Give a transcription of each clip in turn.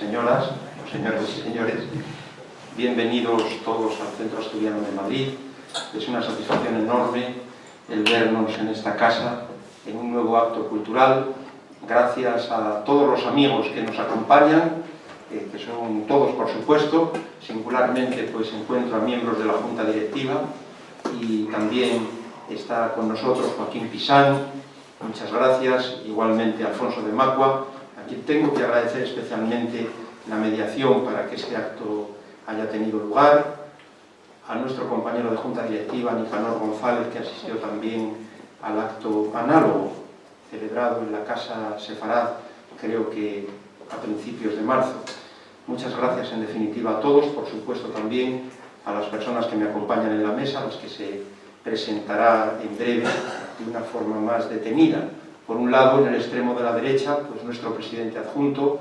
señoras, señores y señores, bienvenidos todos al Centro Asturiano de Madrid. Es una satisfacción enorme el vernos en esta casa, en un nuevo acto cultural, gracias a todos los amigos que nos acompañan, que son todos, por supuesto. Singularmente pues encuentro a miembros de la Junta Directiva y también está con nosotros Joaquín Pisán, muchas gracias, igualmente Alfonso de Macua, a quien tengo que agradecer especialmente la mediación para que este acto haya tenido lugar, a nuestro compañero de Junta Directiva, Nicanor González, que asistió también al acto análogo celebrado en la Casa Sefarad, creo que a principios de marzo. Muchas gracias en definitiva a todos, por supuesto también a las personas que me acompañan en la mesa, a las que se presentará en breve de una forma más detenida. Por un lado, en el extremo de la derecha, pues nuestro presidente adjunto,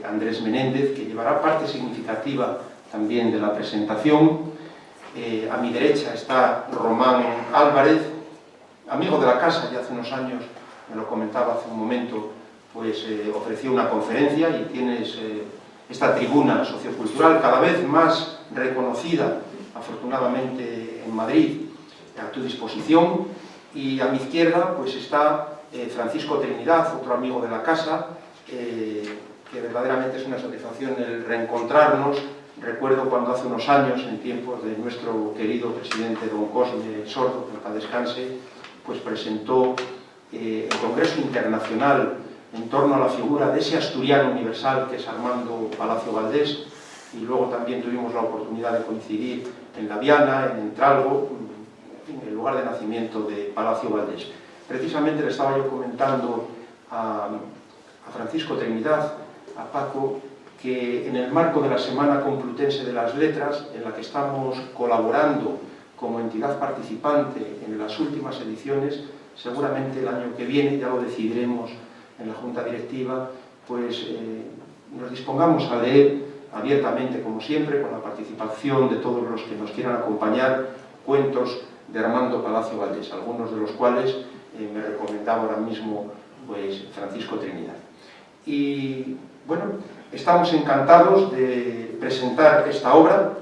Andrés Menéndez, que llevará parte significativa también de la presentación. A mi derecha está Román Álvarez, amigo de la casa, ya hace unos años, me lo comentaba hace un momento, pues ofreció una conferencia y tienes esta tribuna sociocultural cada vez más reconocida, afortunadamente en Madrid, a tu disposición. Y a mi izquierda pues está Francisco Trinidad, otro amigo de la casa, que verdaderamente es una satisfacción el reencontrarnos. Recuerdo cuando hace unos años, en tiempos de nuestro querido presidente don Cosme Sordo, que en paz descanse, pues presentó el Congreso Internacional en torno a la figura de ese asturiano universal que es Armando Palacio Valdés, y luego también tuvimos la oportunidad de coincidir en La Viana, en Entralgo, en el lugar de nacimiento de Palacio Valdés. Precisamente le estaba yo comentando a Francisco Trinidad, a Paco, que en el marco de la Semana Complutense de las Letras, en la que estamos colaborando como entidad participante en las últimas ediciones, seguramente el año que viene, ya lo decidiremos en la Junta Directiva, pues nos dispongamos a leer abiertamente, como siempre, con la participación de todos los que nos quieran acompañar, cuentos de Armando Palacio Valdés, algunos de los cuales me recomendaba ahora mismo pues Francisco Trinidad. Y bueno, estamos encantados de presentar esta obra.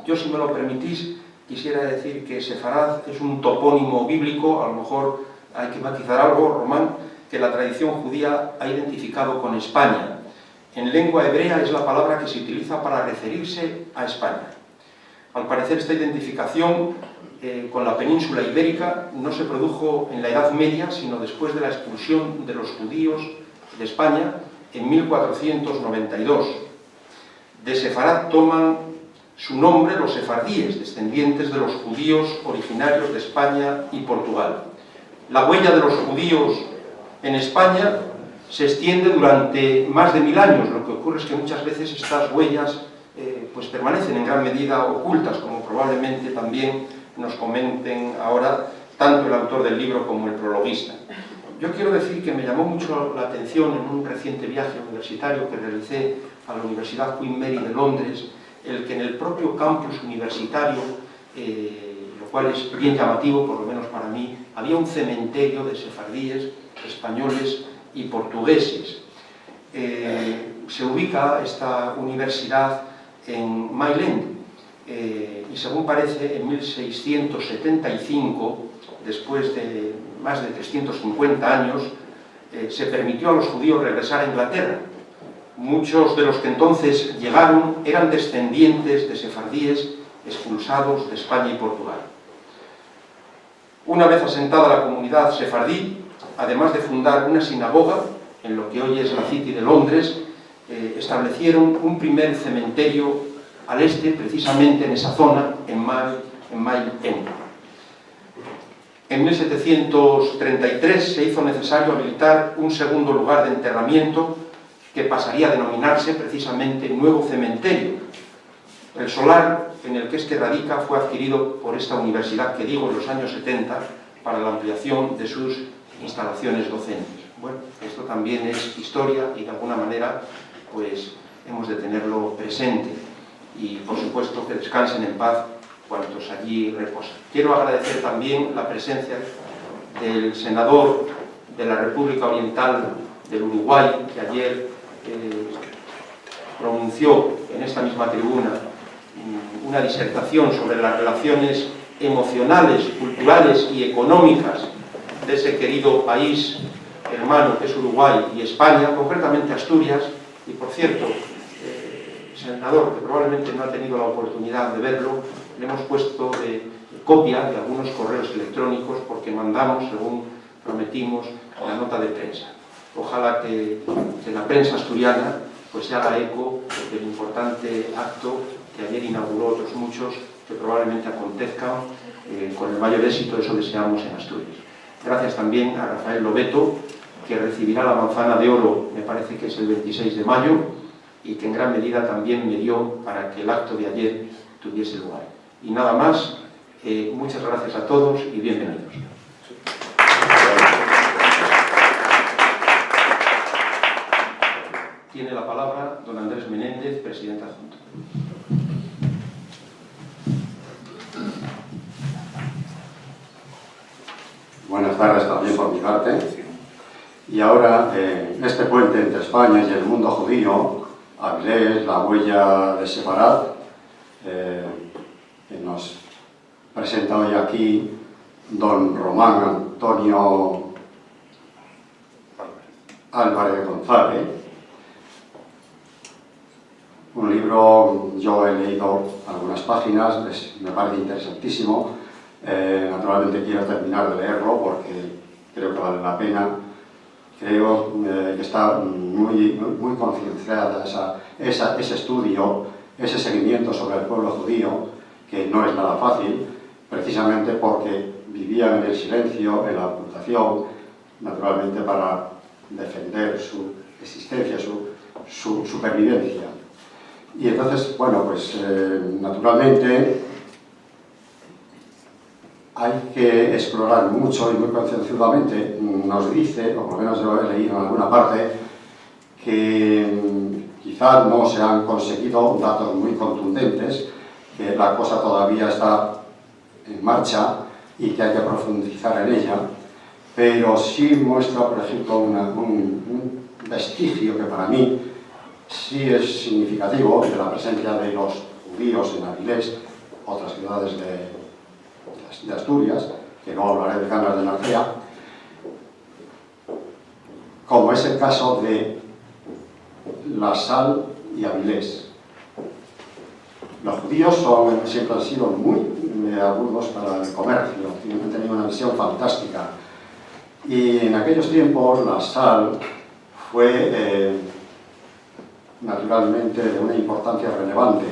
Yo, si me lo permitís, quisiera decir que Sefarad es un topónimo bíblico, a lo mejor hay que matizar algo, Román, que la tradición judía ha identificado con España. En lengua hebrea es la palabra que se utiliza para referirse a España. Al parecer esta identificación con la península ibérica no se produjo en la Edad Media, sino después de la expulsión de los judíos de España en 1492. De Sefarad toman su nombre los sefardíes, descendientes de los judíos originarios de España y Portugal. La huella de los judíos en España se extiende durante más de 1000 años. Lo que ocurre es que muchas veces estas huellas pues permanecen en gran medida ocultas, como probablemente también nos comenten ahora tanto el autor del libro como el prologuista. Yo quiero decir que me llamó mucho la atención en un reciente viaje universitario que realicé a la Universidad Queen Mary de Londres, el que en el propio campus universitario, lo cual es bien llamativo, por lo menos para mí, había un cementerio de sefardíes, españoles y portugueses. Se ubica esta universidad en Mile End, y según parece en 1675, después de más de 350 años, se permitió a los judíos regresar a Inglaterra. Muchos de los que entonces llegaron eran descendientes de sefardíes expulsados de España y Portugal. Una vez asentada la comunidad sefardí, además de fundar una sinagoga en lo que hoy es la City de Londres, establecieron un primer cementerio al este, precisamente en esa zona, en Mile End. En 1733 se hizo necesario habilitar un segundo lugar de enterramiento que pasaría a denominarse precisamente Nuevo Cementerio. El solar en el que este radica fue adquirido por esta universidad que digo en los años 70 para la ampliación de sus instalaciones docentes. Bueno, esto también es historia y de alguna manera pues hemos de tenerlo presente. Y por supuesto que descansen en paz cuantos allí reposan. Quiero agradecer también la presencia del senador de la República Oriental del Uruguay, que ayer pronunció en esta misma tribuna una disertación sobre las relaciones emocionales, culturales y económicas de ese querido país hermano que es Uruguay y España, concretamente Asturias, y por cierto, senador, que probablemente no ha tenido la oportunidad de verlo, le hemos puesto copia de algunos correos electrónicos porque mandamos, según prometimos, la nota de prensa. Ojalá que la prensa asturiana pues se haga eco del importante acto que ayer inauguró otros muchos que probablemente acontezcan con el mayor éxito, eso deseamos en Asturias. Gracias también a Rafael Lobeto, que recibirá la manzana de oro, me parece que es el 26 de mayo, y que en gran medida también me dio para que el acto de ayer tuviese lugar. Y nada más, muchas gracias a todos y bienvenidos. Tiene la palabra don Andrés Menéndez, presidente adjunto. Buenas tardes también por mi parte. Y ahora, este puente entre España y el mundo judío, Avilés, la huella de Separat, que nos presenta hoy aquí don Román Antonio Álvarez González. Un libro, yo he leído algunas páginas, me parece interesantísimo. Naturalmente quiero terminar de leerlo porque creo que vale la pena. Creo que está muy concienciada ese estudio, ese seguimiento sobre el pueblo judío, que no es nada fácil, precisamente porque vivían en el silencio, en la ocultación, naturalmente para defender su existencia, su supervivencia. Y entonces, bueno, pues naturalmente hay que explorar mucho y muy concienzudamente. Nos dice, o por lo menos yo he leído en alguna parte, que quizás no se han conseguido datos muy contundentes, que la cosa todavía está en marcha y que hay que profundizar en ella, pero sí muestra, por ejemplo, un vestigio que para mí sí es significativo de la presencia de los judíos en Avilés, otras ciudades de Asturias, que no hablaré de Cangas de Narcea, como es el caso de La Sal y Avilés. Los judíos siempre han sido muy agudos para el comercio, han tenido una visión fantástica. Y en aquellos tiempos La Sal fue naturalmente de una importancia relevante.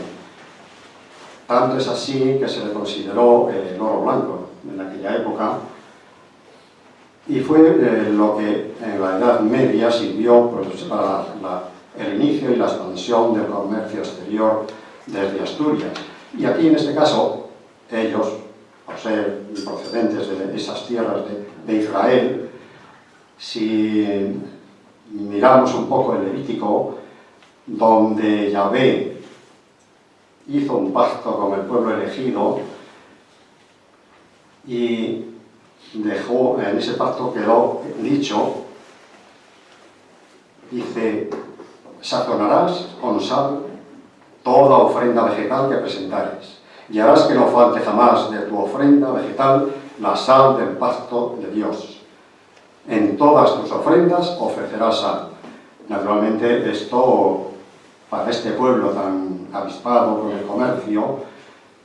Tanto es así que se le consideró el oro blanco en aquella época, y fue lo que en la Edad Media sirvió pues, para el inicio y la expansión del comercio exterior desde Asturias. Y aquí, en este caso, ellos, por ser procedentes de esas tierras de Israel, si miramos un poco el Levítico, donde Yahvé hizo un pacto con el pueblo elegido y dejó, en ese pacto quedó dicho, dice: sazonarás con sal toda ofrenda vegetal que presentares, y harás que no falte jamás de tu ofrenda vegetal la sal del pacto de Dios. En todas tus ofrendas ofrecerás sal. Naturalmente esto, para este pueblo tan avispado con el comercio,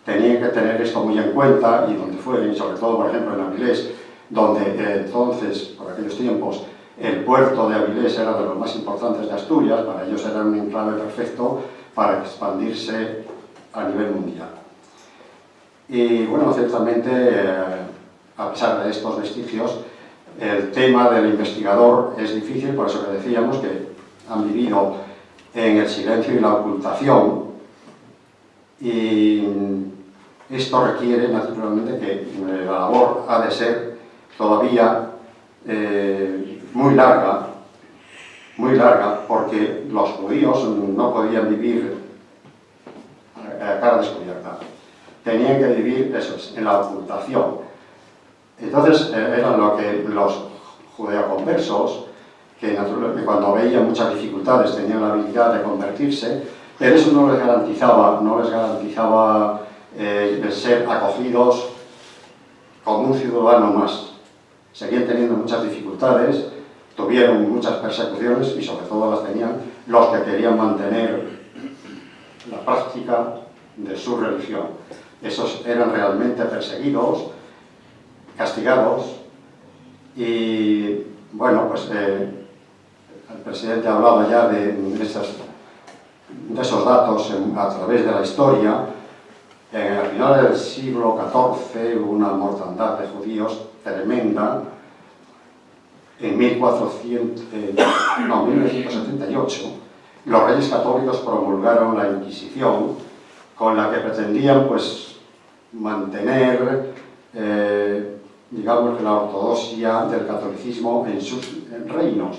tenían que tener esto muy en cuenta, y donde fue, y sobre todo, por ejemplo, en Avilés, donde entonces, por aquellos tiempos, el puerto de Avilés era de los más importantes de Asturias, para ellos era un enclave perfecto para expandirse a nivel mundial. Y bueno, ciertamente, a pesar de estos vestigios, el tema del investigador es difícil, por eso que decíamos que han vivido en el silencio y la ocultación, y esto requiere naturalmente que la labor ha de ser todavía muy larga, porque los judíos no podían vivir a cara descubierta, tenían que vivir eso, en la ocultación. Entonces eran lo que los judeoconversos, que naturalmente cuando veían muchas dificultades tenían la habilidad de convertirse, Pero eso no les garantizaba el ser acogidos como un ciudadano más. Seguían teniendo muchas dificultades, tuvieron muchas persecuciones y sobre todo las tenían los que querían mantener la práctica de su religión. Esos eran realmente perseguidos, castigados y, bueno, pues el presidente hablaba ya de esos datos a través de la historia. Al final del siglo XIV hubo una mortandad de judíos tremenda. En 1978 los reyes católicos promulgaron la Inquisición, con la que pretendían pues mantener digamos la ortodoxia del catolicismo en sus reinos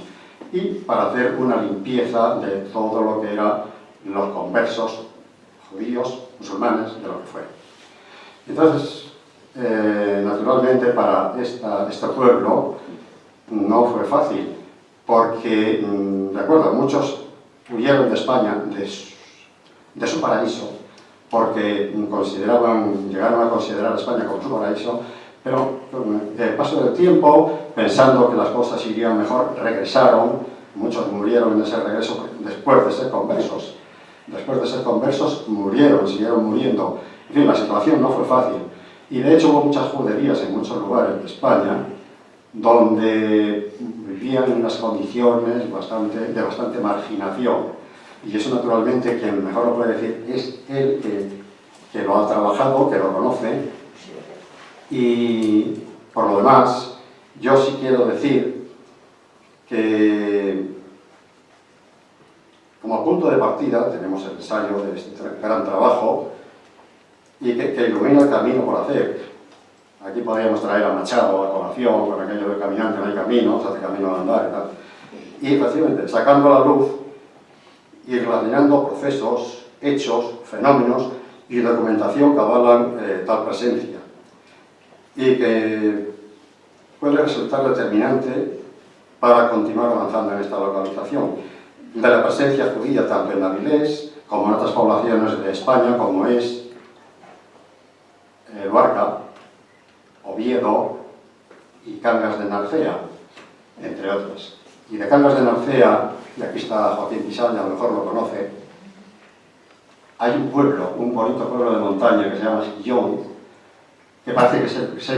y para hacer una limpieza de todo lo que eran los conversos judíos, musulmanes, de lo que fuera. Entonces, naturalmente para este pueblo no fue fácil, porque, de acuerdo, muchos huyeron de España, de su paraíso, porque llegaron a considerar a España como su paraíso, pero con el paso del tiempo, pensando que las cosas irían mejor, regresaron. Muchos murieron en ese regreso después de ser conversos. Después de ser conversos murieron, siguieron muriendo. En fin, la situación no fue fácil. Y de hecho hubo muchas juderías en muchos lugares de España donde vivían en unas condiciones de bastante marginación. Y eso naturalmente quien mejor lo puede decir es él que lo ha trabajado, que lo conoce. Y por lo demás, yo sí quiero decir que como punto de partida tenemos el ensayo de este gran trabajo y que ilumina el camino por hacer. Aquí podríamos traer a Machado a colación con aquello de caminante no hay camino, se hace camino de andar y tal. Y efectivamente, sacando a la luz y relacionando procesos, hechos, fenómenos y documentación que avalan tal presencia y que puede resultar determinante para continuar avanzando en esta localización de la presencia judía tanto en Avilés como en otras poblaciones de España como es Luarca, Oviedo y Cangas de Narcea, entre otras. Y de Cangas de Narcea, y aquí está Joaquín Pisalla, a lo mejor lo conoce, hay un pueblo, un bonito pueblo de montaña que se llama Gillón, que parece que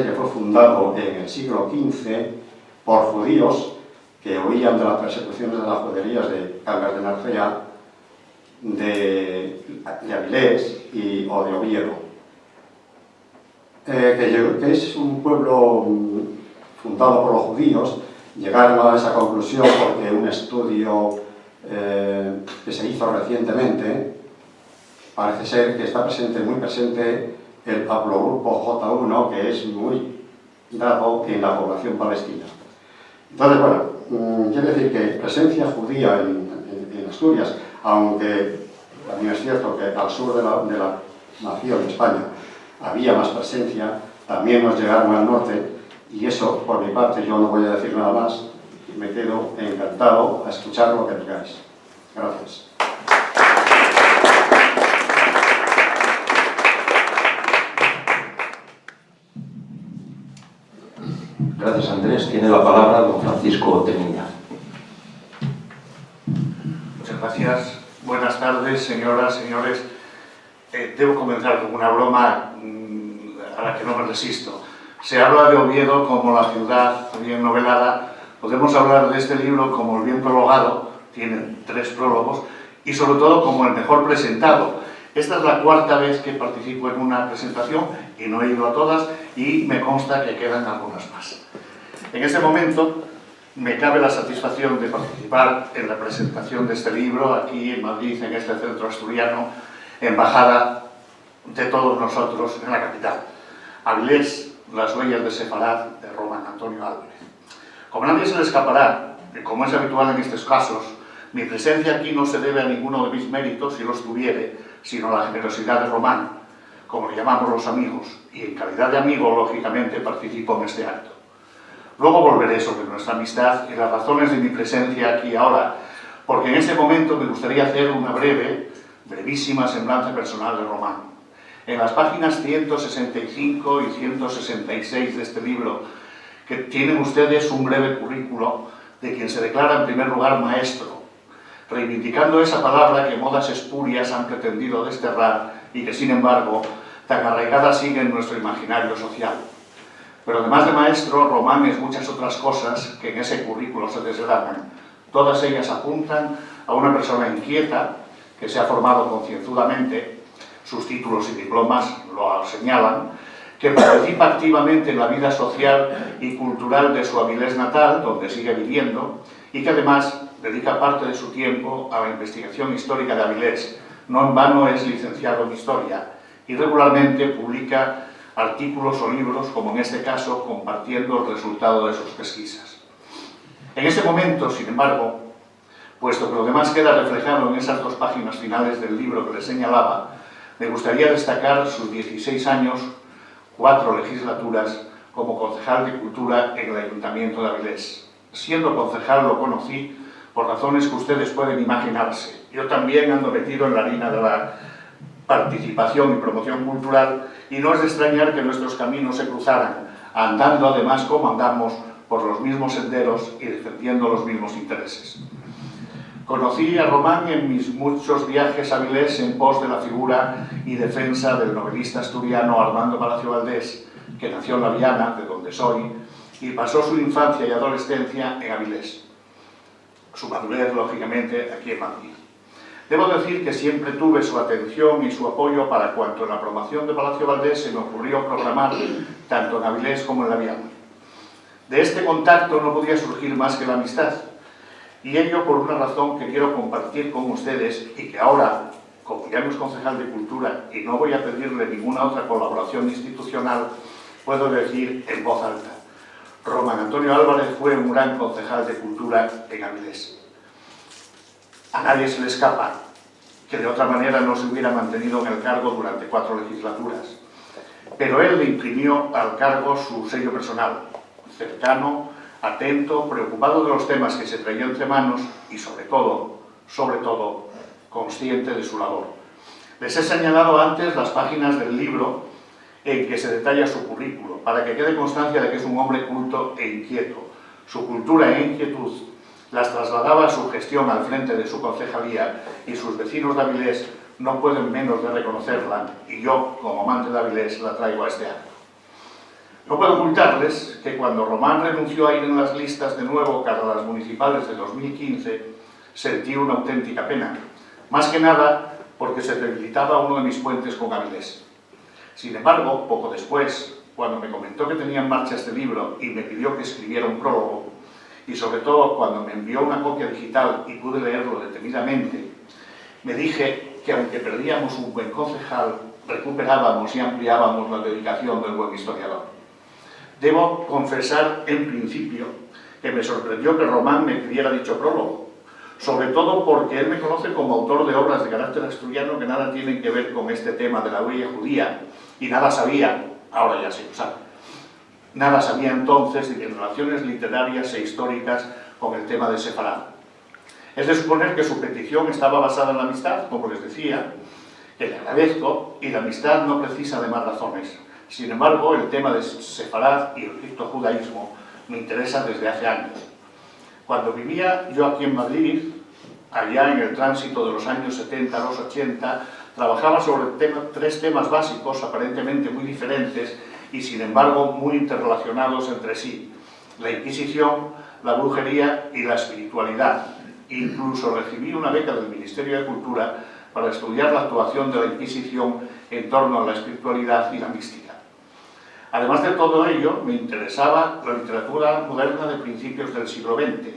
que fue fundado en el siglo XV por judíos que huían de las persecuciones de las juderías de Cangas de Narcea, de Avilés o de Oviedo. Que es un pueblo fundado por los judíos. Llegaron a esa conclusión porque un estudio que se hizo recientemente parece ser que está muy presente el haplogrupo J1, que es muy dado en la población palestina. Entonces, bueno, quiere decir que presencia judía en Asturias, aunque también es cierto que al sur de la nación, España, había más presencia, también nos llegaron al norte, y eso, por mi parte, yo no voy a decir nada más, me quedo encantado a escuchar lo que digáis. Gracias. Gracias, Andrés. Tiene la palabra don Francisco Temiña. Muchas gracias. Buenas tardes, señoras, señores. Debo comenzar con una broma a la que no me resisto. Se habla de Oviedo como la ciudad bien novelada. Podemos hablar de este libro como el bien prologado, tiene 3 prólogos, y sobre todo como el mejor presentado. Esta es la 4ª vez que participo en una presentación y no he ido a todas y me consta que quedan algunas más. En este momento me cabe la satisfacción de participar en la presentación de este libro aquí en Madrid, en este centro asturiano, embajada de todos nosotros en la capital. Avilés, las huellas de Sefarad, de Román Antonio Álvarez. Como nadie se le escapará, y como es habitual en estos casos, mi presencia aquí no se debe a ninguno de mis méritos, si los tuviere, sino a la generosidad de Román, como le llamamos los amigos, y en calidad de amigo, lógicamente, participo en este acto. Luego volveré sobre nuestra amistad y las razones de mi presencia aquí ahora, porque en este momento me gustaría hacer una breve brevísima semblanza personal de Román. En las páginas 165 y 166 de este libro, que tienen ustedes un breve currículo de quien se declara en primer lugar maestro, reivindicando esa palabra que modas espurias han pretendido desterrar y que, sin embargo, tan arraigada sigue en nuestro imaginario social. Pero además de maestro, Román es muchas otras cosas que en ese currículo se desgranan. Todas ellas apuntan a una persona inquieta, que se ha formado concienzudamente, sus títulos y diplomas lo señalan, que participa activamente en la vida social y cultural de su Avilés natal, donde sigue viviendo, y que además dedica parte de su tiempo a la investigación histórica de Avilés. No en vano es licenciado en Historia y regularmente publica artículos o libros, como en este caso, compartiendo el resultado de sus pesquisas. En ese momento, sin embargo, puesto que lo demás queda reflejado en esas dos páginas finales del libro que les señalaba, me gustaría destacar sus 16 años, 4 legislaturas, como concejal de Cultura en el Ayuntamiento de Avilés. Siendo concejal lo conocí por razones que ustedes pueden imaginarse. Yo también ando metido en la harina de la participación y promoción cultural, y no es de extrañar que nuestros caminos se cruzaran, andando además como andamos por los mismos senderos y defendiendo los mismos intereses. Conocí a Román en mis muchos viajes a Avilés en pos de la figura y defensa del novelista asturiano Armando Palacio Valdés, que nació en La Viana, de donde soy, y pasó su infancia y adolescencia en Avilés. Su madurez, lógicamente, aquí en Madrid. Debo decir que siempre tuve su atención y su apoyo para cuanto en la promoción de Palacio Valdés se me ocurrió programar, tanto en Avilés como en La Viana. De este contacto no podía surgir más que la amistad, y ello por una razón que quiero compartir con ustedes y que ahora, como ya no es concejal de Cultura y no voy a pedirle ninguna otra colaboración institucional, puedo decir en voz alta. Román Antonio Álvarez fue un gran concejal de Cultura en Avilés. A nadie se le escapa que de otra manera no se hubiera mantenido en el cargo durante 4 legislaturas. Pero él le imprimió al cargo su sello personal, cercano, atento, preocupado de los temas que se traía entre manos y sobre todo, consciente de su labor. Les he señalado antes las páginas del libro en que se detalla su currículo, para que quede constancia de que es un hombre culto e inquieto. Su cultura e inquietud las trasladaba a su gestión al frente de su concejalía y sus vecinos de Avilés no pueden menos de reconocerla y yo, como amante de Avilés, la traigo a este acto. No puedo ocultarles que cuando Román renunció a ir en las listas de nuevo para las municipales de 2015, sentí una auténtica pena, más que nada porque se debilitaba uno de mis puentes con Avilés. Sin embargo, poco después, cuando me comentó que tenía en marcha este libro y me pidió que escribiera un prólogo, y sobre todo cuando me envió una copia digital y pude leerlo detenidamente, me dije que aunque perdíamos un buen concejal, recuperábamos y ampliábamos la dedicación del buen historiador. Debo confesar, en principio, que me sorprendió que Román me pidiera dicho prólogo, sobre todo porque él me conoce como autor de obras de carácter asturiano que nada tienen que ver con este tema de la huella judía, y nada sabía, ahora ya se lo sabe, nada sabía entonces de mis relaciones literarias e históricas con el tema de Sefarad. Es de suponer que su petición estaba basada en la amistad, como les decía, que le agradezco, y la amistad no precisa de más razones. Sin embargo, el tema de Sefarad y el criptojudaísmo me interesa desde hace años. Cuando vivía yo aquí en Madrid, allá en el tránsito de los años 70 a los 80, trabajaba sobre 3 temas básicos, aparentemente muy diferentes y sin embargo muy interrelacionados entre sí: la Inquisición, la brujería y la espiritualidad. Incluso recibí una beca del Ministerio de Cultura para estudiar la actuación de la Inquisición en torno a la espiritualidad y la mística. Además de todo ello, me interesaba la literatura moderna de principios del siglo XX.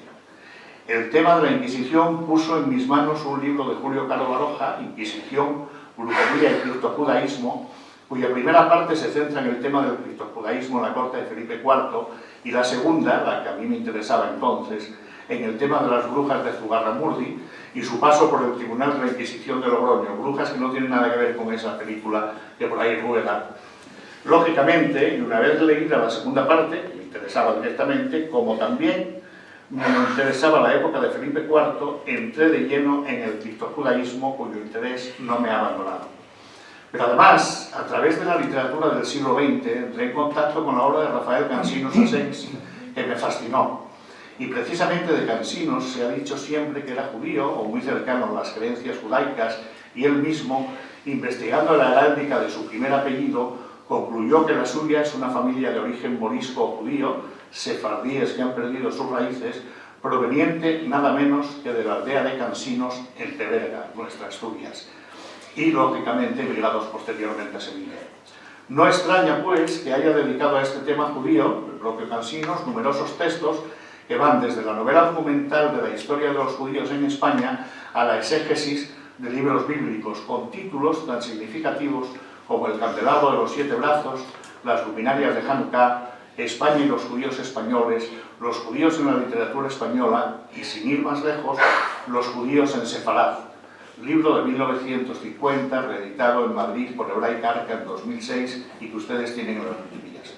El tema de la Inquisición puso en mis manos un libro de Julio Caro Baroja, Inquisición, brujería y criptojudaísmo, cuya primera parte se centra en el tema del criptojudaísmo en la corte de Felipe IV, y la segunda, la que a mí me interesaba entonces, en el tema de las brujas de Zugarramurdi y su paso por el Tribunal de la Inquisición de Logroño, brujas que no tienen nada que ver con esa película que por ahí rueda. Lógicamente, y una vez leída la segunda parte, que me interesaba directamente, como también me interesaba la época de Felipe IV, entré de lleno en el criptojudaísmo, cuyo interés no me ha abandonado. Pero además, a través de la literatura del siglo XX, entré en contacto con la obra de Rafael Cansinos Assens, que me fascinó. Y precisamente de Cansinos se ha dicho siempre que era judío, o muy cercano a las creencias judaicas, y él mismo, investigando la heráldica de su primer apellido, concluyó que la suya es una familia de origen morisco o judío, sefardíes que han perdido sus raíces, proveniente nada menos que de la aldea de Cansinos, en Teberga, nuestra Asturias, y lógicamente emigrados posteriormente a Sevilla. No extraña, pues, que haya dedicado a este tema judío, el propio Cansinos, numerosos textos que van desde la novela documental de la historia de los judíos en España a la exégesis de libros bíblicos con títulos tan significativos como El candelabro de los 7 brazos, Las luminarias de Hanukkah, España y los judíos españoles, Los judíos en la literatura española y, sin ir más lejos, Los judíos en Sefarad, libro de 1950, reeditado en Madrid por Hebraica Arca en 2006 y que ustedes tienen en las noticias.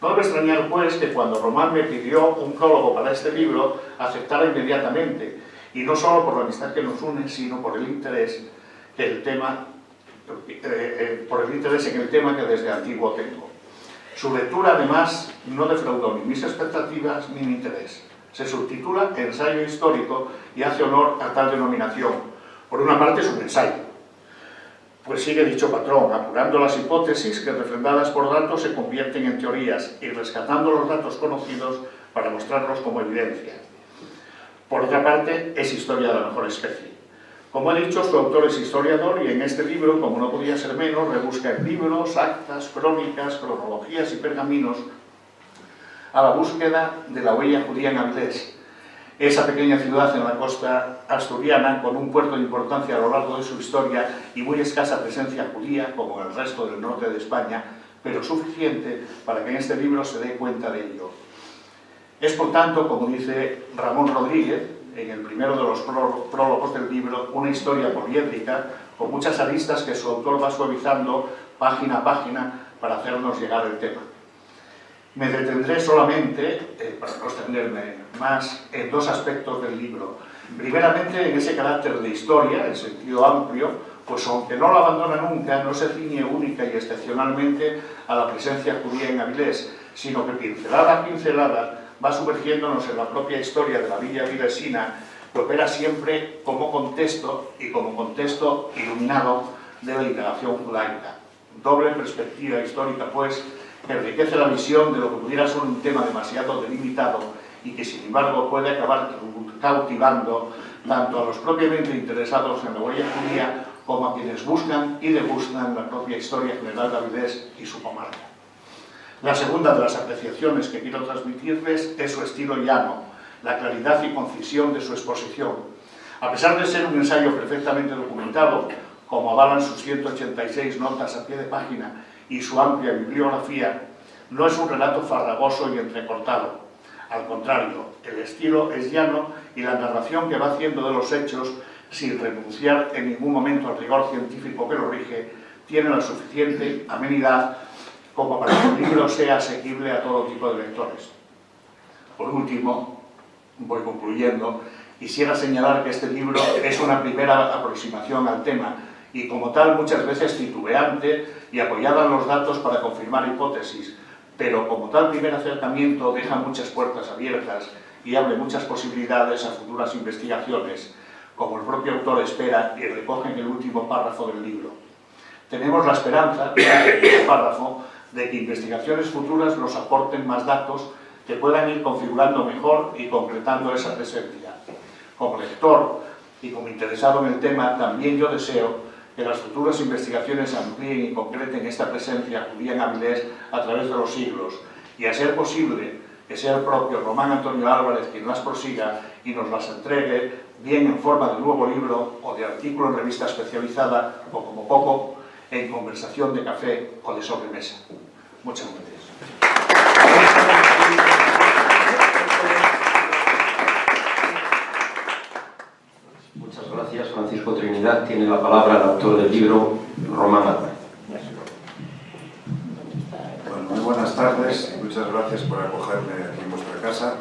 No debe extrañar, pues, que cuando Román me pidió un prólogo para este libro, aceptara inmediatamente, y no solo por la amistad que nos une, sino por el interés que el tema en el tema que desde antiguo tengo. Su lectura, además, no defraudó ni mis expectativas ni mi interés. Se subtitula Ensayo histórico y hace honor a tal denominación. Por una parte es un ensayo, pues sigue dicho patrón, apurando las hipótesis que, refrendadas por datos, se convierten en teorías y rescatando los datos conocidos para mostrarlos como evidencia. Por otra parte, es historia de la mejor especie. Como he dicho, su autor es historiador y en este libro, como no podía ser menos, rebusca en libros, actas, crónicas, cronologías y pergaminos a la búsqueda de la huella judía en Avilés, esa pequeña ciudad en la costa asturiana con un puerto de importancia a lo largo de su historia y muy escasa presencia judía, como en el resto del norte de España, pero suficiente para que en este libro se dé cuenta de ello. Es, por tanto, como dice Ramón Rodríguez, en el primero de los prólogos del libro, una historia poliédrica con muchas aristas que su autor va suavizando página a página para hacernos llegar el tema. Me detendré solamente, para no extenderme más, en 2 aspectos del libro. Primeramente, en ese carácter de historia, en sentido amplio, pues aunque no lo abandona nunca, no se ciñe única y excepcionalmente a la presencia judía en Avilés, sino que pincelada a pincelada va sumergiéndonos en la propia historia de la villa avilesina, que opera siempre como contexto y como contexto iluminado de la indagación judaica. Doble perspectiva histórica, pues, que enriquece la visión de lo que pudiera ser un tema demasiado delimitado y que, sin embargo, puede acabar cautivando tanto a los propiamente interesados en la huella judía como a quienes buscan y degustan la propia historia general de Avilés y su comarca. La segunda de las apreciaciones que quiero transmitirles es su estilo llano, la claridad y concisión de su exposición. A pesar de ser un ensayo perfectamente documentado, como avalan sus 186 notas a pie de página y su amplia bibliografía, no es un relato farragoso y entrecortado. Al contrario, el estilo es llano y la narración que va haciendo de los hechos, sin renunciar en ningún momento al rigor científico que lo rige, tiene la suficiente amenidad como para que el libro sea asequible a todo tipo de lectores. Por último, voy concluyendo, quisiera señalar que este libro es una primera aproximación al tema y, como tal, muchas veces titubeante y apoyada en los datos para confirmar hipótesis, pero como tal primer acercamiento deja muchas puertas abiertas y abre muchas posibilidades a futuras investigaciones, como el propio autor espera y recoge en el último párrafo del libro. Tenemos la esperanza, en este párrafo, de que investigaciones futuras nos aporten más datos que puedan ir configurando mejor y concretando esa presencia. Como lector y como interesado en el tema, también yo deseo que las futuras investigaciones amplíen y concreten esta presencia judía en Avilés a través de los siglos, y a ser posible que sea el propio Román Antonio Álvarez quien las prosiga y nos las entregue, bien en forma de nuevo libro o de artículo en revista especializada, o como poco, en conversación de café o de sobremesa. Muchas gracias. Muchas gracias, Francisco Trinidad. Tiene la palabra el autor del libro, Román Álvarez. Bueno, muy buenas tardes y muchas gracias por acogerme aquí en vuestra casa.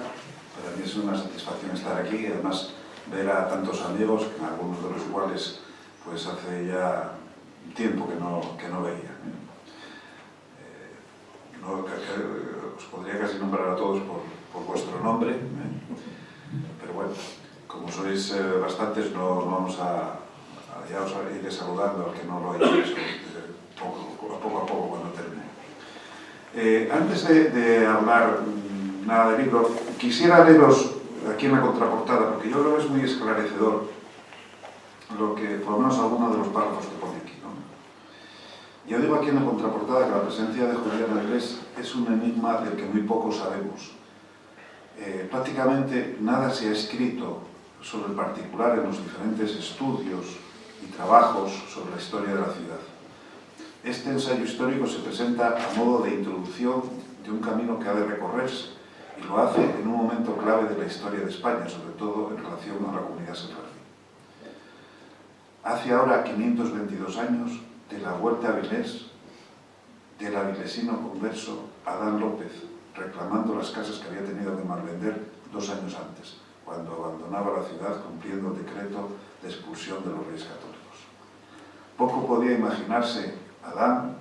Para mí es una satisfacción estar aquí y además ver a tantos amigos, algunos de los cuales pues hace ya tiempo que no veía. Os podría casi nombrar a todos por vuestro nombre, pero bueno, como sois bastantes, no vamos ya os iré saludando al que no lo haya hecho poco a poco cuando termine. Antes de hablar nada del libro, quisiera leeros aquí en la contraportada, porque yo creo que es muy esclarecedor lo que, por lo menos algunos de los párrafos que pone aquí, ¿no? Yo digo aquí en la contraportada que la presencia de Julián Avilés es un enigma del que muy poco sabemos. Prácticamente nada se ha escrito sobre el particular en los diferentes estudios y trabajos sobre la historia de la ciudad. Este ensayo histórico se presenta a modo de introducción de un camino que ha de recorrerse y lo hace en un momento clave de la historia de España, sobre todo en relación a la comunidad sefardí. Hace ahora 522 años de la Vuelta a Avilés, del avilesino converso Adán López, reclamando las casas que había tenido que malvender 2 años antes, cuando abandonaba la ciudad cumpliendo el decreto de expulsión de los reyes católicos. Poco podía imaginarse Adán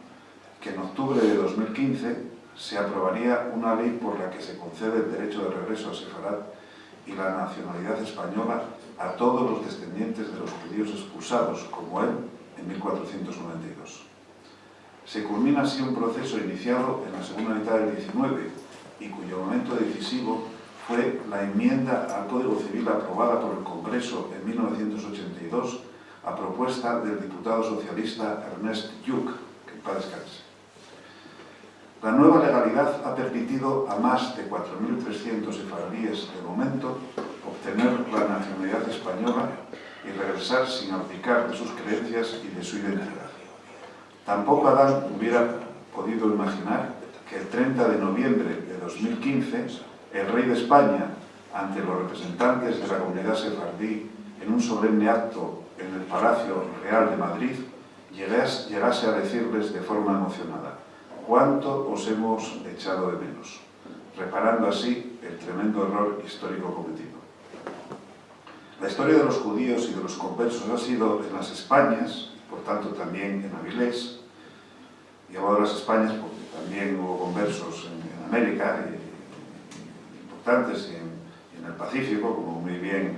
que en octubre de 2015 se aprobaría una ley por la que se concede el derecho de regreso a Sefarad y la nacionalidad española a todos los descendientes de los judíos expulsados, como él, en 1492. Se culmina así un proceso iniciado en la segunda mitad del 19 y cuyo momento decisivo fue la enmienda al Código Civil aprobada por el Congreso en 1982 a propuesta del diputado socialista Ernest Lluch, que en paz descanse. La nueva legalidad ha permitido a más de 4.300 sefardíes de momento obtener la nacionalidad española y regresar sin abdicar de sus creencias y de su identidad. Tampoco Adán hubiera podido imaginar que el 30 de noviembre de 2015 el rey de España, ante los representantes de la comunidad sefardí en un solemne acto en el Palacio Real de Madrid, llegase a decirles de forma emocionada: «¿Cuánto os hemos echado de menos?», reparando así el tremendo error histórico cometido. La historia de los judíos y de los conversos ha sido en las Españas, por tanto también en Avilés, y hablado de las Españas porque también hubo conversos en América, importantes, y en el Pacífico, como muy bien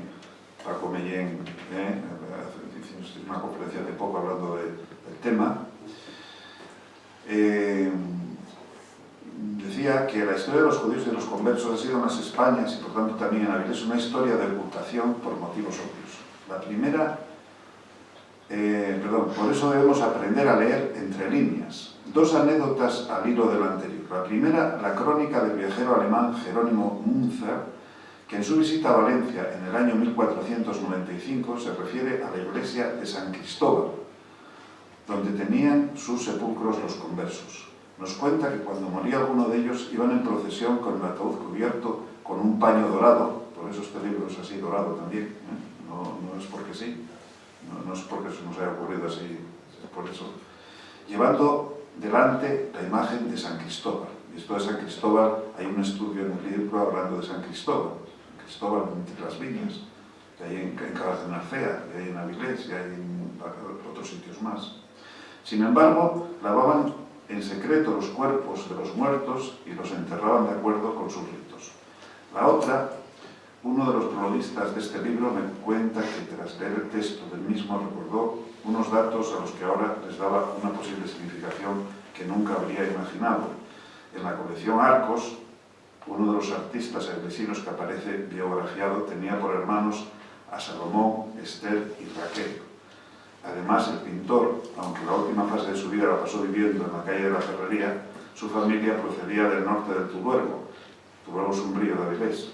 Paco Mellén hizo una conferencia hace poco hablando del tema. Decía que la historia de los judíos y de los conversos ha sido en las Españas y por tanto también en Avilés una historia de ocultación por motivos obvios. La primera, por eso debemos aprender a leer entre líneas. 2 anécdotas al hilo del anterior. La primera, la crónica del viajero alemán Jerónimo Münzer, que en su visita a Valencia en el año 1495 se refiere a la iglesia de San Cristóbal, donde tenían sus sepulcros los conversos. Nos cuenta que cuando moría alguno de ellos iban en procesión con el ataúd cubierto con un paño dorado, por eso este libro es así dorado también, no es porque sí, no es porque se nos haya ocurrido así, es por eso, llevando delante la imagen de San Cristóbal. Y esto de San Cristóbal, hay un estudio en el libro hablando de San Cristóbal entre las viñas, que hay en Cabas de Narcea, que hay en Avilés, y hay en otros sitios más. Sin embargo, lavaban en secreto los cuerpos de los muertos y los enterraban de acuerdo con sus ritos. La otra, uno de los prologistas de este libro me cuenta que tras leer el texto del mismo recordó unos datos a los que ahora les daba una posible significación que nunca habría imaginado. En la colección Arcos, uno de los artistas avilesinos que aparece biografiado tenía por hermanos a Salomón, Esther y Raquel. Además, el pintor, aunque la última fase de su vida la pasó viviendo en la calle de la Ferrería, su familia procedía del norte del Turuego Sombrío de Avilés,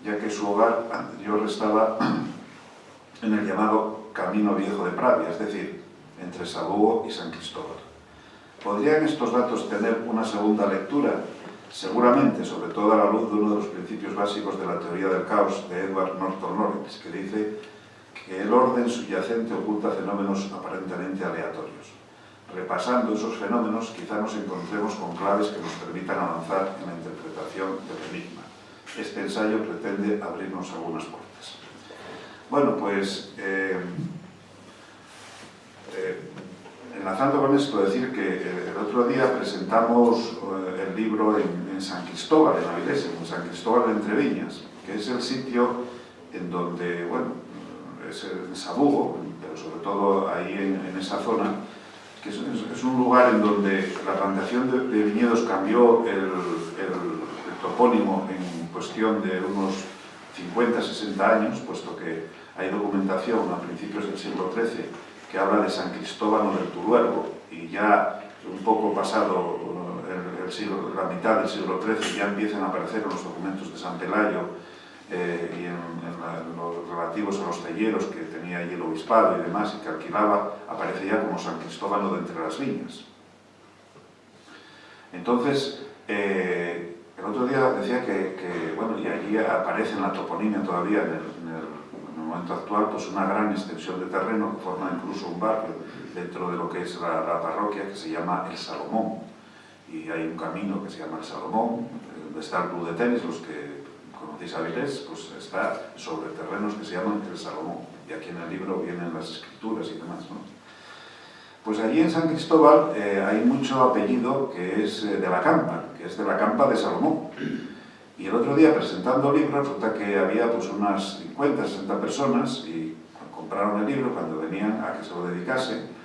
ya que su hogar anterior estaba en el llamado Camino Viejo de Pravia, es decir, entre Sabugo y San Cristóbal. ¿Podrían estos datos tener una segunda lectura? Seguramente, sobre todo a la luz de uno de los principios básicos de la teoría del caos de Edward Norton Lawrence, que dice que el orden subyacente oculta fenómenos aparentemente aleatorios. Repasando esos fenómenos, quizá nos encontremos con claves que nos permitan avanzar en la interpretación del enigma. este ensayo pretende abrirnos algunas puertas. Bueno, pues enlazando con esto, decir que el otro día presentamos el libro en San Cristóbal, en Avilés, en San Cristóbal de Entreviñas, que es el sitio en donde, bueno, es en Sabugo, pero sobre todo ahí en esa zona, que es un lugar en donde la plantación de viñedos cambió el topónimo en cuestión de unos 50-60 años, puesto que hay documentación a principios del siglo XIII que habla de San Cristóbal del Tuluergo, y ya un poco pasado la mitad del siglo XIII ya empiezan a aparecer en los documentos de San Pelayo y en los relativos a los talleros que tenía allí el obispado y demás, y que alquilaba, aparece ya como San Cristóbal de Entre las Viñas. Entonces, el otro día decía que bueno, y allí aparece en la toponimia todavía, en el momento actual, pues una gran extensión de terreno que forma incluso un barrio dentro de lo que es la parroquia, que se llama El Salomón. Y hay un camino que se llama El Salomón, donde está el club de tenis, los que conocéis Avilés, pues está sobre terrenos que se llaman El Salomón. Y aquí en el libro vienen las escrituras y demás, ¿no? Pues allí en San Cristóbal hay mucho apellido que es de la Campa, que es de la Campa de Salomón. Y el otro día, presentando el libro, resulta que había pues unas 50-60 personas y compraron el libro cuando venían a que se lo dedicase.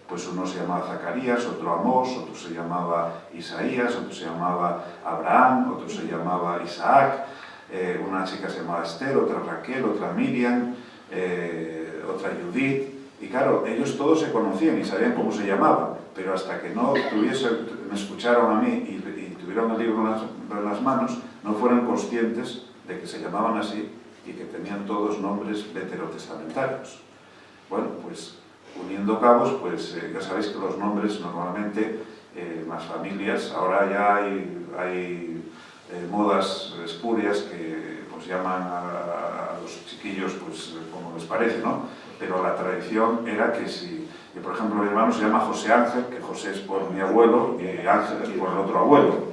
Pues uno se llamaba Zacarías, otro Amós, otro se llamaba Isaías, otro se llamaba Abraham, otro se llamaba Isaac, una chica se llamaba Esther, otra Raquel, otra Miriam, otra Judith. Y claro, ellos todos se conocían y sabían cómo se llamaban, pero hasta que no me escucharon a mí y tuvieron el libro en las manos, no fueron conscientes de que se llamaban así y que tenían todos nombres veterotestamentarios. Bueno, pues uniendo cabos, pues ya sabéis que los nombres normalmente, las familias, ahora ya hay modas espurias que pues llaman a los chiquillos pues como les parece, ¿no? Pero la tradición era que si, por ejemplo, mi hermano se llama José Ángel, que José es por mi abuelo y Ángel es por el otro abuelo.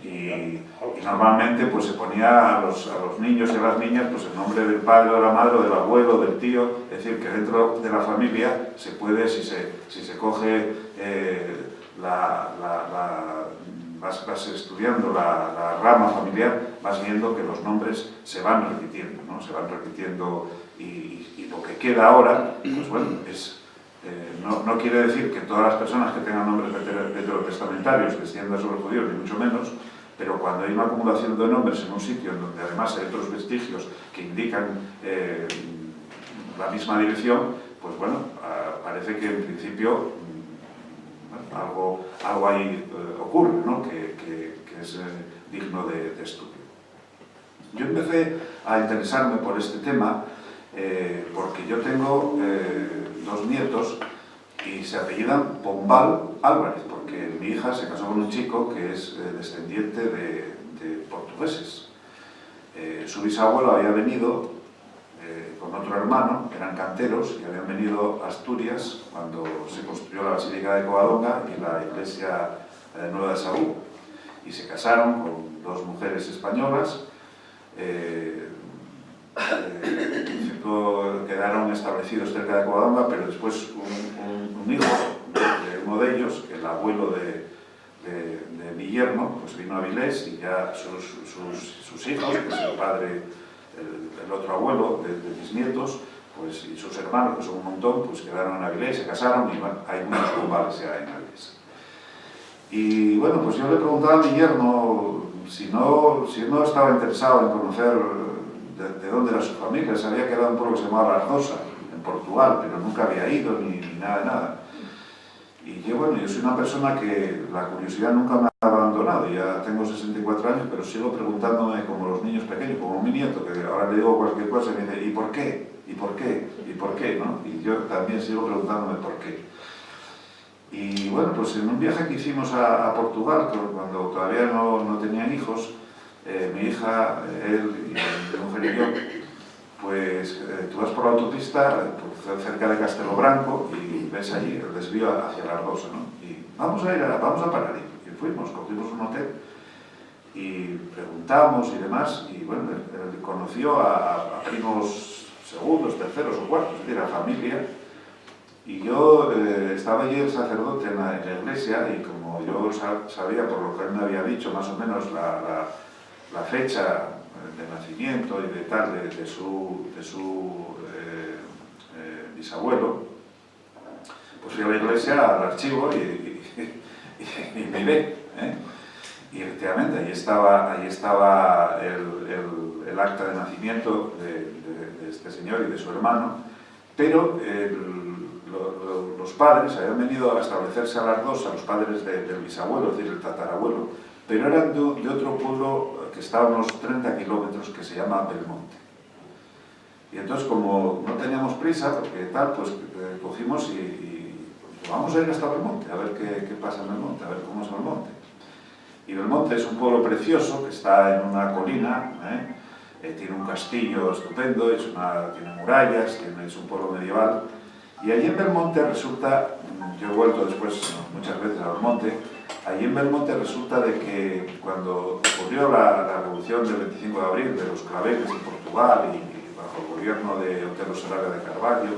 Y normalmente pues se ponía a los niños y a las niñas pues el nombre del padre o de la madre o del abuelo, del tío, es decir, que dentro de la familia se puede, si se coge vas estudiando la rama familiar, vas viendo que los nombres se van repitiendo, ¿no? Se van repitiendo y lo que queda ahora, pues bueno, no quiere decir que todas las personas que tengan nombres veterotestamentarios desciendan sobre judíos, ni mucho menos, pero cuando hay una acumulación de nombres en un sitio en donde además hay otros vestigios que indican la misma dirección, pues bueno, parece que en principio algo ahí ocurre, ¿no? que es digno de estudio. Yo empecé a interesarme por este tema porque yo tengo dos nietos y se apellidan Pombal Álvarez, porque mi hija se casó con un chico que es descendiente de portugueses. Su bisabuelo había venido con otro hermano, eran canteros, y habían venido a Asturias cuando se construyó la Basílica de Covadonga y la iglesia nueva de Sabugo. Y se casaron con dos mujeres españolas. En principio quedaron establecidos cerca de Covadonga, pero después un hijo de uno de ellos, el abuelo de mi yerno, pues vino a Avilés y ya sus hijos, que es el padre, el otro abuelo de mis nietos, pues, y sus hermanos, que son un montón, pues quedaron en Avilés, se casaron y bueno, hay muchos Pombales ya en Avilés. Y bueno, pues yo le preguntaba a mi yerno si no estaba interesado en conocer de dónde era su familia. Se había quedado en un pueblo que se llamaba Ardosa, en Portugal, pero nunca había ido ni nada de nada. Y yo, bueno, yo soy una persona que la curiosidad nunca me ha abandonado. Ya tengo 64 años, pero sigo preguntándome como los niños pequeños, como mi nieto, que ahora le digo cualquier cosa y me dice, ¿y por qué? ¿Y por qué? ¿Y por qué? ¿No? Y yo también sigo preguntándome por qué. Y bueno, pues en un viaje que hicimos a Portugal, cuando todavía no tenían hijos, mi hija, él y mi mujer y yo, pues tú vas por la autopista cerca de Castelo Branco y ves allí el desvío hacia la Ardosa, ¿no? Y vamos a parar. Y fuimos, cogimos un hotel y preguntamos y demás, y bueno, él conoció a primos segundos, terceros o cuartos, es decir, a familia, y yo estaba allí el sacerdote en la iglesia, y como yo sabía, por lo que él me había dicho, más o menos la fecha de nacimiento y de tal, de su bisabuelo, pues fui a la iglesia, al archivo, y miré, y efectivamente ahí estaba el acta de nacimiento de este señor y de su hermano, pero los padres habían venido a establecerse a las dos, a los padres del bisabuelo, es decir, el tatarabuelo, pero eran de otro pueblo que está a unos 30 kilómetros, que se llama Belmonte. Y entonces, como no teníamos prisa, porque tal, pues cogimos y vamos a ir hasta Belmonte, a ver qué pasa en Belmonte, a ver cómo es Belmonte. Y Belmonte es un pueblo precioso, que está en una colina, tiene un castillo estupendo, tiene murallas, es un pueblo medieval. Y allí en Belmonte resulta, yo he vuelto después muchas veces a Belmonte, allí en Belmonte resulta de que cuando ocurrió la revolución del 25 de abril de los claveles en Portugal y bajo el gobierno de Otero Serrallo de Carvalho,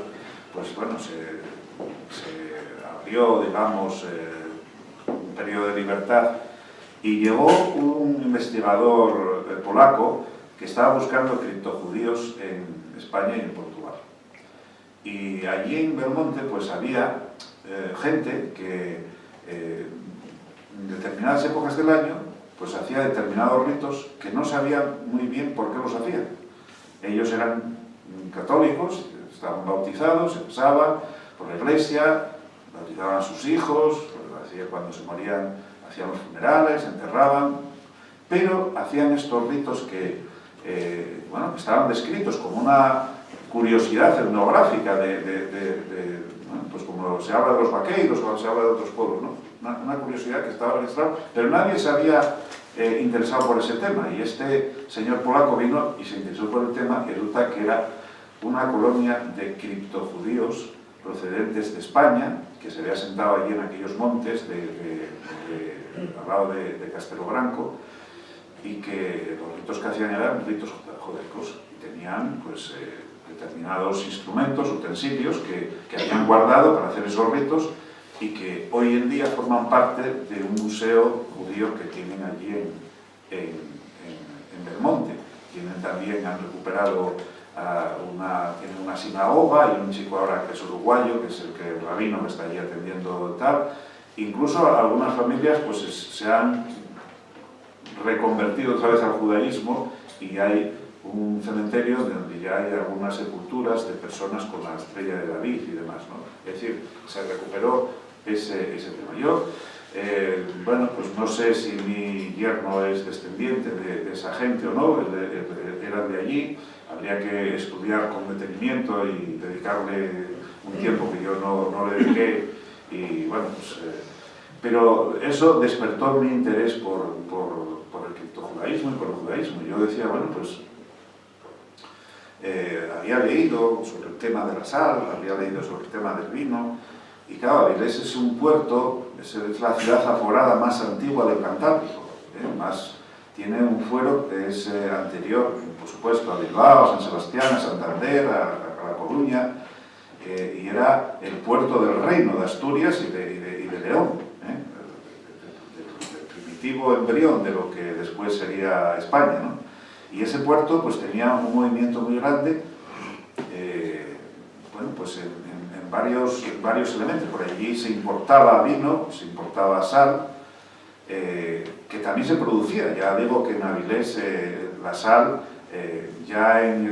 pues bueno, se abrió, digamos, un periodo de libertad, y llegó un investigador polaco que estaba buscando criptojudíos en España y en Portugal. Y allí en Belmonte pues había gente que en determinadas épocas del año pues hacía determinados ritos que no sabían muy bien por qué los hacían. Ellos eran católicos, estaban bautizados, se casaban por la iglesia, bautizaban a sus hijos, cuando se morían hacían los funerales, enterraban, pero hacían estos ritos que bueno, que estaban descritos como una curiosidad etnográfica bueno, pues como se habla de los vaqueiros cuando se habla de otros pueblos, ¿no? Una curiosidad que estaba registrada, pero nadie se había interesado por ese tema, y este señor polaco vino y se interesó por el tema, y resulta que era una colonia de criptojudíos procedentes de España, que se había sentado allí en aquellos montes al lado de Castelo Branco, y que los ritos que hacían eran ritos judaicos, y tenían pues determinados instrumentos, utensilios que habían guardado para hacer esos ritos, y que hoy en día forman parte de un museo judío que tienen allí en Belmonte. Han recuperado tienen una sinagoga, y un chico ahora que es uruguayo, que es el rabino que está allí atendiendo tal. Incluso algunas familias pues se han reconvertido otra vez al judaísmo, y hay un cementerio donde ya hay algunas sepulturas de personas con la estrella de David y demás, ¿no? Es decir, se recuperó ese tema. Yo, bueno, pues no sé si mi yerno es descendiente de esa gente o no, eran de allí, habría que estudiar con detenimiento y dedicarle un tiempo que yo no le dediqué, y bueno, pues... pero eso despertó mi interés por el criptojudaísmo y por el judaísmo. Yo decía, bueno, pues había leído sobre el tema de la sal, había leído sobre el tema del vino, y claro, Avilés es un puerto, es la ciudad aforada más antigua del Cantábrico, tiene un fuero que es anterior, por supuesto, a Bilbao, a San Sebastián, a Santander, a La Coruña, y era el puerto del reino de Asturias y de León, del primitivo embrión de lo que después sería España, ¿no? Y ese puerto pues tenía un movimiento muy grande, bueno, pues en varios elementos. Por allí se importaba vino, se importaba sal, que también se producía. Ya digo que en Avilés la sal, ya en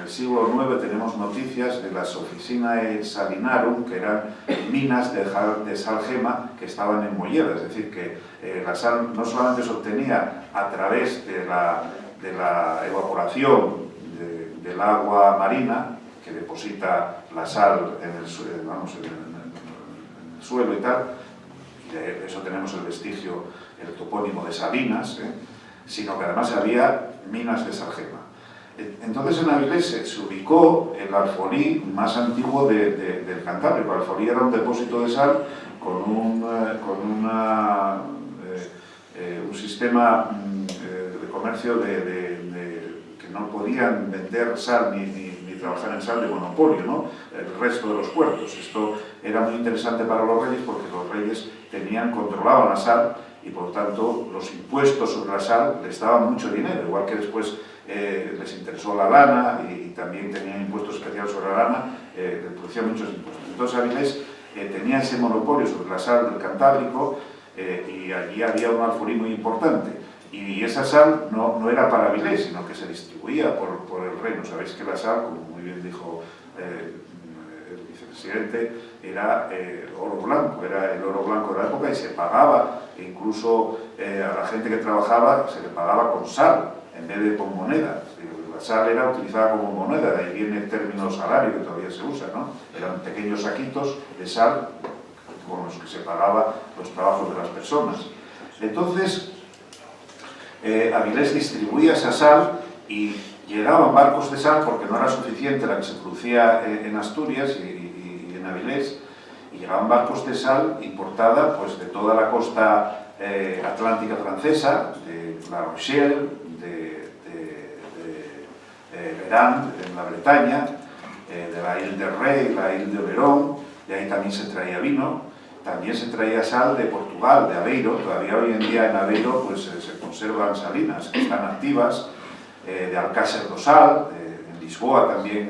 el siglo IX tenemos noticias de las Officinae Salinarum, que eran minas de sal gema que estaban en Molleda. Es decir, que la sal no solamente se obtenía a través de la evaporación del agua marina, que deposita la sal en el suelo y tal, y de eso tenemos el vestigio, el topónimo de Salinas, sino que además había minas de sal gema. Entonces en Avilés se ubicó el alfolí más antiguo del Cantábrico. El alfolí era un depósito de sal con una un sistema de comercio que no podían vender sal ni trabajar en sal de monopolio, ¿no? El resto de los puertos. Esto era muy interesante para los reyes porque los reyes controlaban la sal y por tanto los impuestos sobre la sal les daban mucho dinero, igual que después les interesó la lana y también tenían impuestos especiales sobre la lana, les producían muchos impuestos. Entonces Avilés tenía ese monopolio sobre la sal del Cantábrico y allí había un alfolí muy importante. Y esa sal no era para Avilés, sino que se distribuía por el reino. Sabéis que la sal, como muy bien dijo el vicepresidente, era oro blanco, era el oro blanco de la época y se pagaba, e incluso a la gente que trabajaba se le pagaba con sal en vez de con moneda. La sal era utilizada como moneda, de ahí viene el término salario que todavía se usa, ¿no? Eran pequeños saquitos de sal con los que se pagaba los trabajos de las personas. Entonces, Avilés distribuía esa sal y llegaban barcos de sal porque no era suficiente la que se producía en Asturias y en Avilés, y llegaban barcos de sal importada pues, de toda la costa atlántica francesa, de La Rochelle, de Verán, en la Bretaña, de la Ile de Rey, la Ile de Oberón, de ahí también se traía vino. También se traía sal de Portugal, de Aveiro. Todavía hoy en día en Aveiro pues, se conservan salinas que están activas, de Alcácer do Sal, en Lisboa también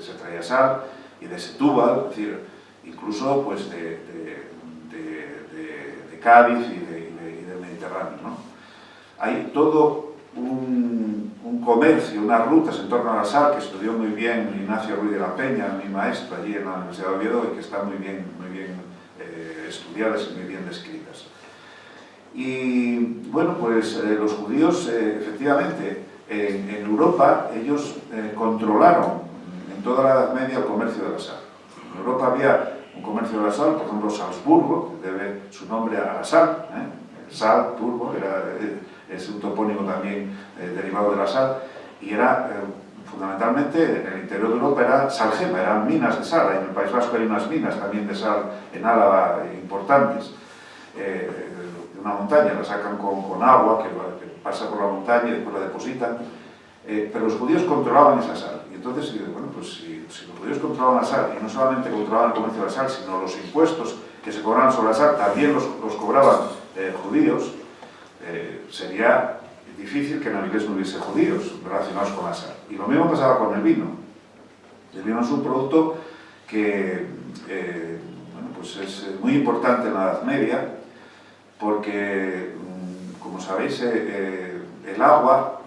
se traía sal, y de Setúbal, es decir, incluso pues, de Cádiz y del Mediterráneo, ¿no? Hay todo un comercio, unas rutas en torno a la sal que estudió muy bien Ignacio Ruiz de la Peña, mi maestro allí en la Universidad de Oviedo, y que están muy bien estudiadas y muy bien descritas. Y bueno, pues los judíos, efectivamente, en Europa, ellos controlaron en toda la Edad Media el comercio de la sal. En Europa había un comercio de la sal, por ejemplo, Salzburgo, que debe su nombre a la sal, Salzburgo, es un topónimo también derivado de la sal, y era fundamentalmente en el interior de Europa era salgema, eran minas de sal. En el País Vasco hay unas minas también de sal en Álava importantes, de una montaña, la sacan con agua que pasa por la montaña y después la depositan, pero los judíos controlaban esa sal. Y entonces, bueno, pues si los judíos controlaban la sal, y no solamente controlaban el comercio de la sal, sino los impuestos que se cobraban sobre la sal, también los cobraban judíos, sería difícil que en Avilés no hubiese judíos relacionados con la sal. Y lo mismo pasaba con el vino. El vino es un producto que bueno, pues es muy importante en la Edad Media porque, como sabéis, el agua,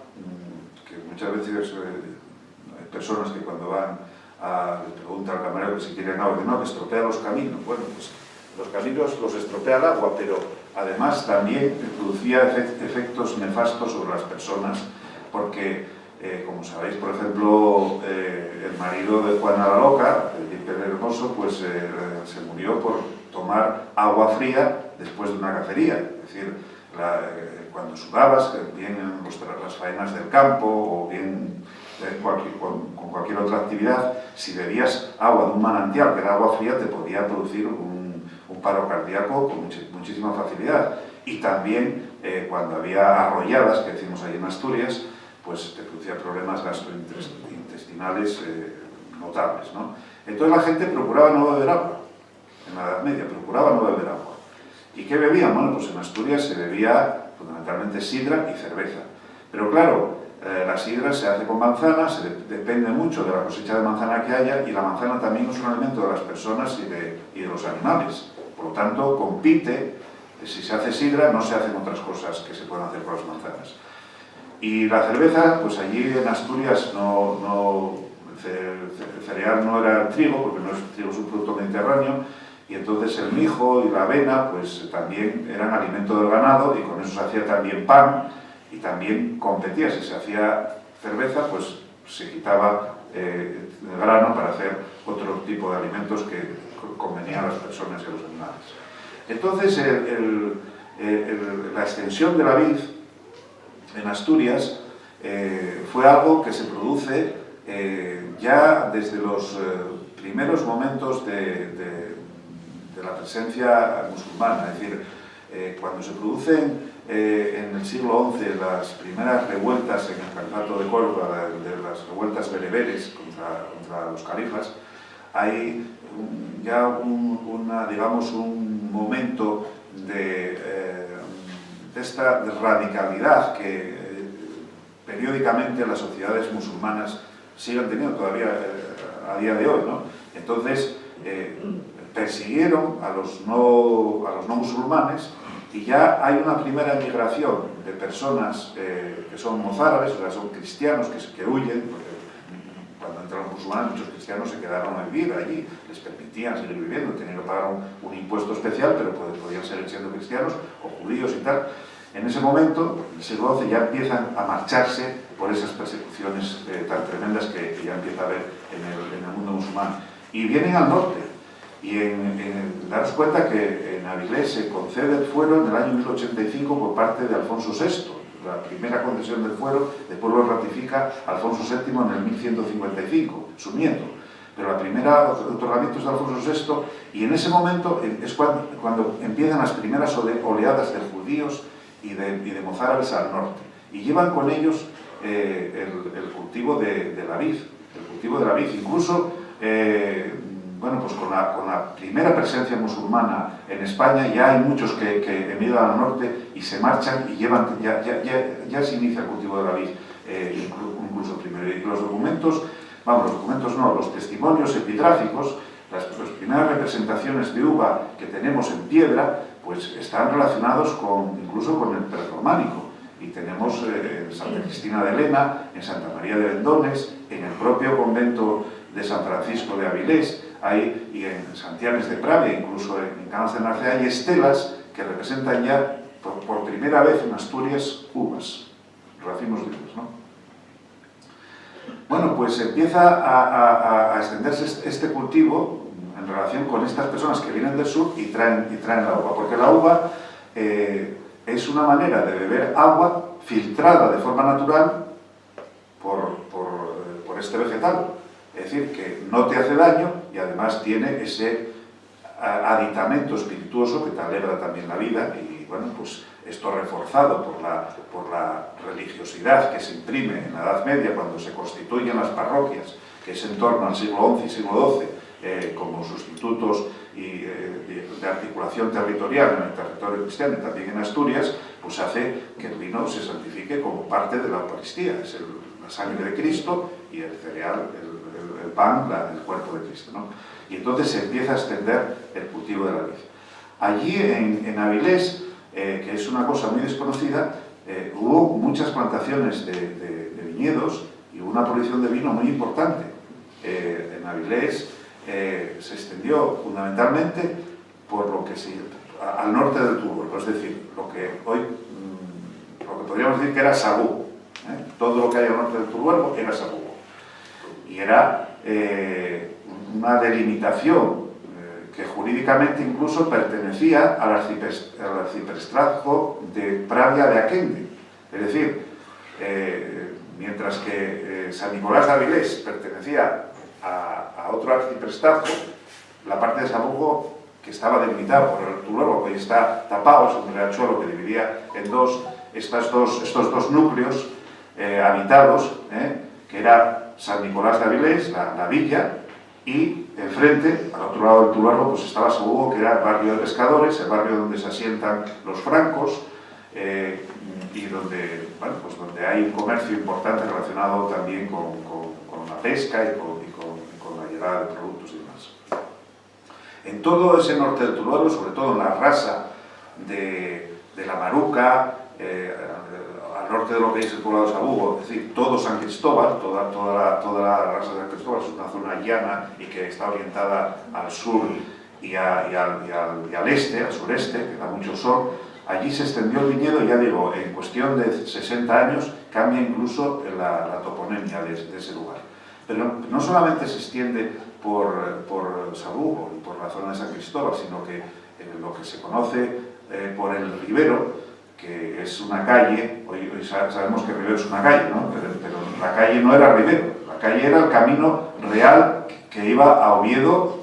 que muchas veces hay personas que cuando van le preguntan al camarero que si quieren agua, que no, que estropea los caminos. Bueno, pues los caminos los estropea el agua, pero además también producía efectos nefastos sobre las personas, porque, como sabéis, por ejemplo, el marido de Juana la Loca, el Hermoso, pues se murió por tomar agua fría después de una cacería. Es decir, cuando sudabas, bien en las faenas del campo o bien con cualquier otra actividad, si bebías agua de un manantial que era agua fría, te podía producir un paro cardíaco con muchísima facilidad. Y también cuando había arrolladas, que decimos ahí en Asturias, pues te producía problemas gastrointestinales notables, ¿no? Entonces la gente procuraba no beber agua, en la Edad Media, procuraba no beber agua. ¿Y qué bebían? Bueno, pues en Asturias se bebía fundamentalmente sidra y cerveza. Pero claro, la sidra se hace con manzanas, depende mucho de la cosecha de manzana que haya, y la manzana también es un alimento de las personas y de los animales. Por lo tanto, compite, si se hace sidra, no se hacen otras cosas que se pueden hacer con las manzanas. Y la cerveza, pues allí en Asturias el cereal no era el trigo, porque el trigo es un producto mediterráneo, y entonces el mijo y la avena pues también eran alimento del ganado, y con eso se hacía también pan, y también competía. Si se hacía cerveza, pues se quitaba el grano para hacer otro tipo de alimentos que convenían a las personas y a los animales. Entonces, la extensión de la vid en Asturias fue algo que se produce ya desde los primeros momentos de la presencia musulmana. Es decir, cuando se producen en el siglo XI las primeras revueltas en el Califato de Córdoba, de las revueltas bereberes contra los califas, hay ya digamos, un momento de esta radicalidad que periódicamente las sociedades musulmanas siguen teniendo todavía a día de hoy, ¿no? Entonces, persiguieron a los no musulmanes y ya hay una primera migración de personas que son mozárabes, o sea, son cristianos que huyen, porque cuando entraron los musulmanes muchos cristianos se quedaron a vivir allí, les permitían seguir viviendo, tenían que pagar un impuesto especial, pero podían seguir siendo cristianos o judíos y tal. En ese momento, en el siglo XI, ya empiezan a marcharse por esas persecuciones tan tremendas que ya empieza a haber en el mundo musulmán. Y vienen al norte. Y daros cuenta que en Avilés se concede el fuero en el año 1085 por parte de Alfonso VI. La primera concesión del fuero, después lo ratifica Alfonso VII en el 1155, su nieto. Pero la primera otorgamiento es de Alfonso VI, y en ese momento es cuando empiezan las primeras oleadas de judíos y de mozárabes al norte. Y llevan con ellos el cultivo de la vid. El cultivo de la vid. Incluso, bueno, pues con la primera presencia musulmana en España ya hay muchos que emigran al norte y se marchan y llevan, ya se inicia el cultivo de la vid, incluso primero. Y los documentos, vamos, los documentos no, los testimonios epigráficos, las primeras representaciones de uva que tenemos en piedra, pues están relacionados incluso con el prerrománico. Y tenemos en Santa Cristina de Lena, en Santa María de Vendones, en el propio convento de San Francisco de Avilés, y en Santianes de Pravia, incluso en Canas de Narcea, hay estelas que representan ya por primera vez en Asturias uvas, racimos de uvas, ¿no? Bueno, pues empieza a extenderse este cultivo en relación con estas personas que vienen del sur y traen la uva, porque la uva es una manera de beber agua filtrada de forma natural por este vegetal. Es decir, que no te hace daño y además tiene ese aditamento espirituoso que te alegra también la vida. Y bueno, pues esto reforzado por la religiosidad que se imprime en la Edad Media cuando se constituyen las parroquias, que es en torno al siglo XI y siglo XII, como sustitutos de articulación territorial en el territorio cristiano y también en Asturias, pues hace que el vino se santifique como parte de la Eucaristía. Es la sangre de Cristo y el cereal, el pan, el cuerpo de Cristo, ¿no? Y entonces se empieza a extender el cultivo de la vid. Allí en Avilés, que es una cosa muy desconocida, hubo muchas plantaciones de viñedos y hubo una producción de vino muy importante. En Avilés se extendió fundamentalmente por lo que al norte del Turbo, es decir, lo que hoy podríamos decir que era Sabugo. Todo lo que hay al norte del Turbo era Sabugo. Y era una delimitación que jurídicamente incluso pertenecía al arciprestazgo de Pravia de Aquende. Es decir, mientras que San Nicolás de Avilés pertenecía a otro arciprestazgo, la parte de Sabugo, que estaba delimitada por el Turbo, que hoy está tapado, es un riachuelo que dividía en estos dos núcleos habitados, que era San Nicolás de Avilés, la villa, y enfrente, al otro lado del Turbo, pues estaba Sabugo, que era el barrio de pescadores, el barrio donde se asientan los francos, y donde, bueno, pues donde hay un comercio importante relacionado también con la pesca y con la llegada de productos y demás. En todo ese norte del Turbo, sobre todo en la rasa de la Maruca, al norte de lo que es el poblado de Sabugo, es decir, todo San Cristóbal, toda la rasa de San Cristóbal es una zona llana y que está orientada al sur y al este, al sureste, que da mucho sol. Allí se extendió el viñedo, ya digo, en cuestión de 60 años cambia incluso la toponimia de ese lugar. Pero no solamente se extiende por Sabugo y por la zona de San Cristóbal, sino que lo que se conoce por el Ribero, que es una calle, hoy sabemos que Ribero es una calle, ¿no? Pero la calle no era Ribero, la calle era el camino real que iba a Oviedo,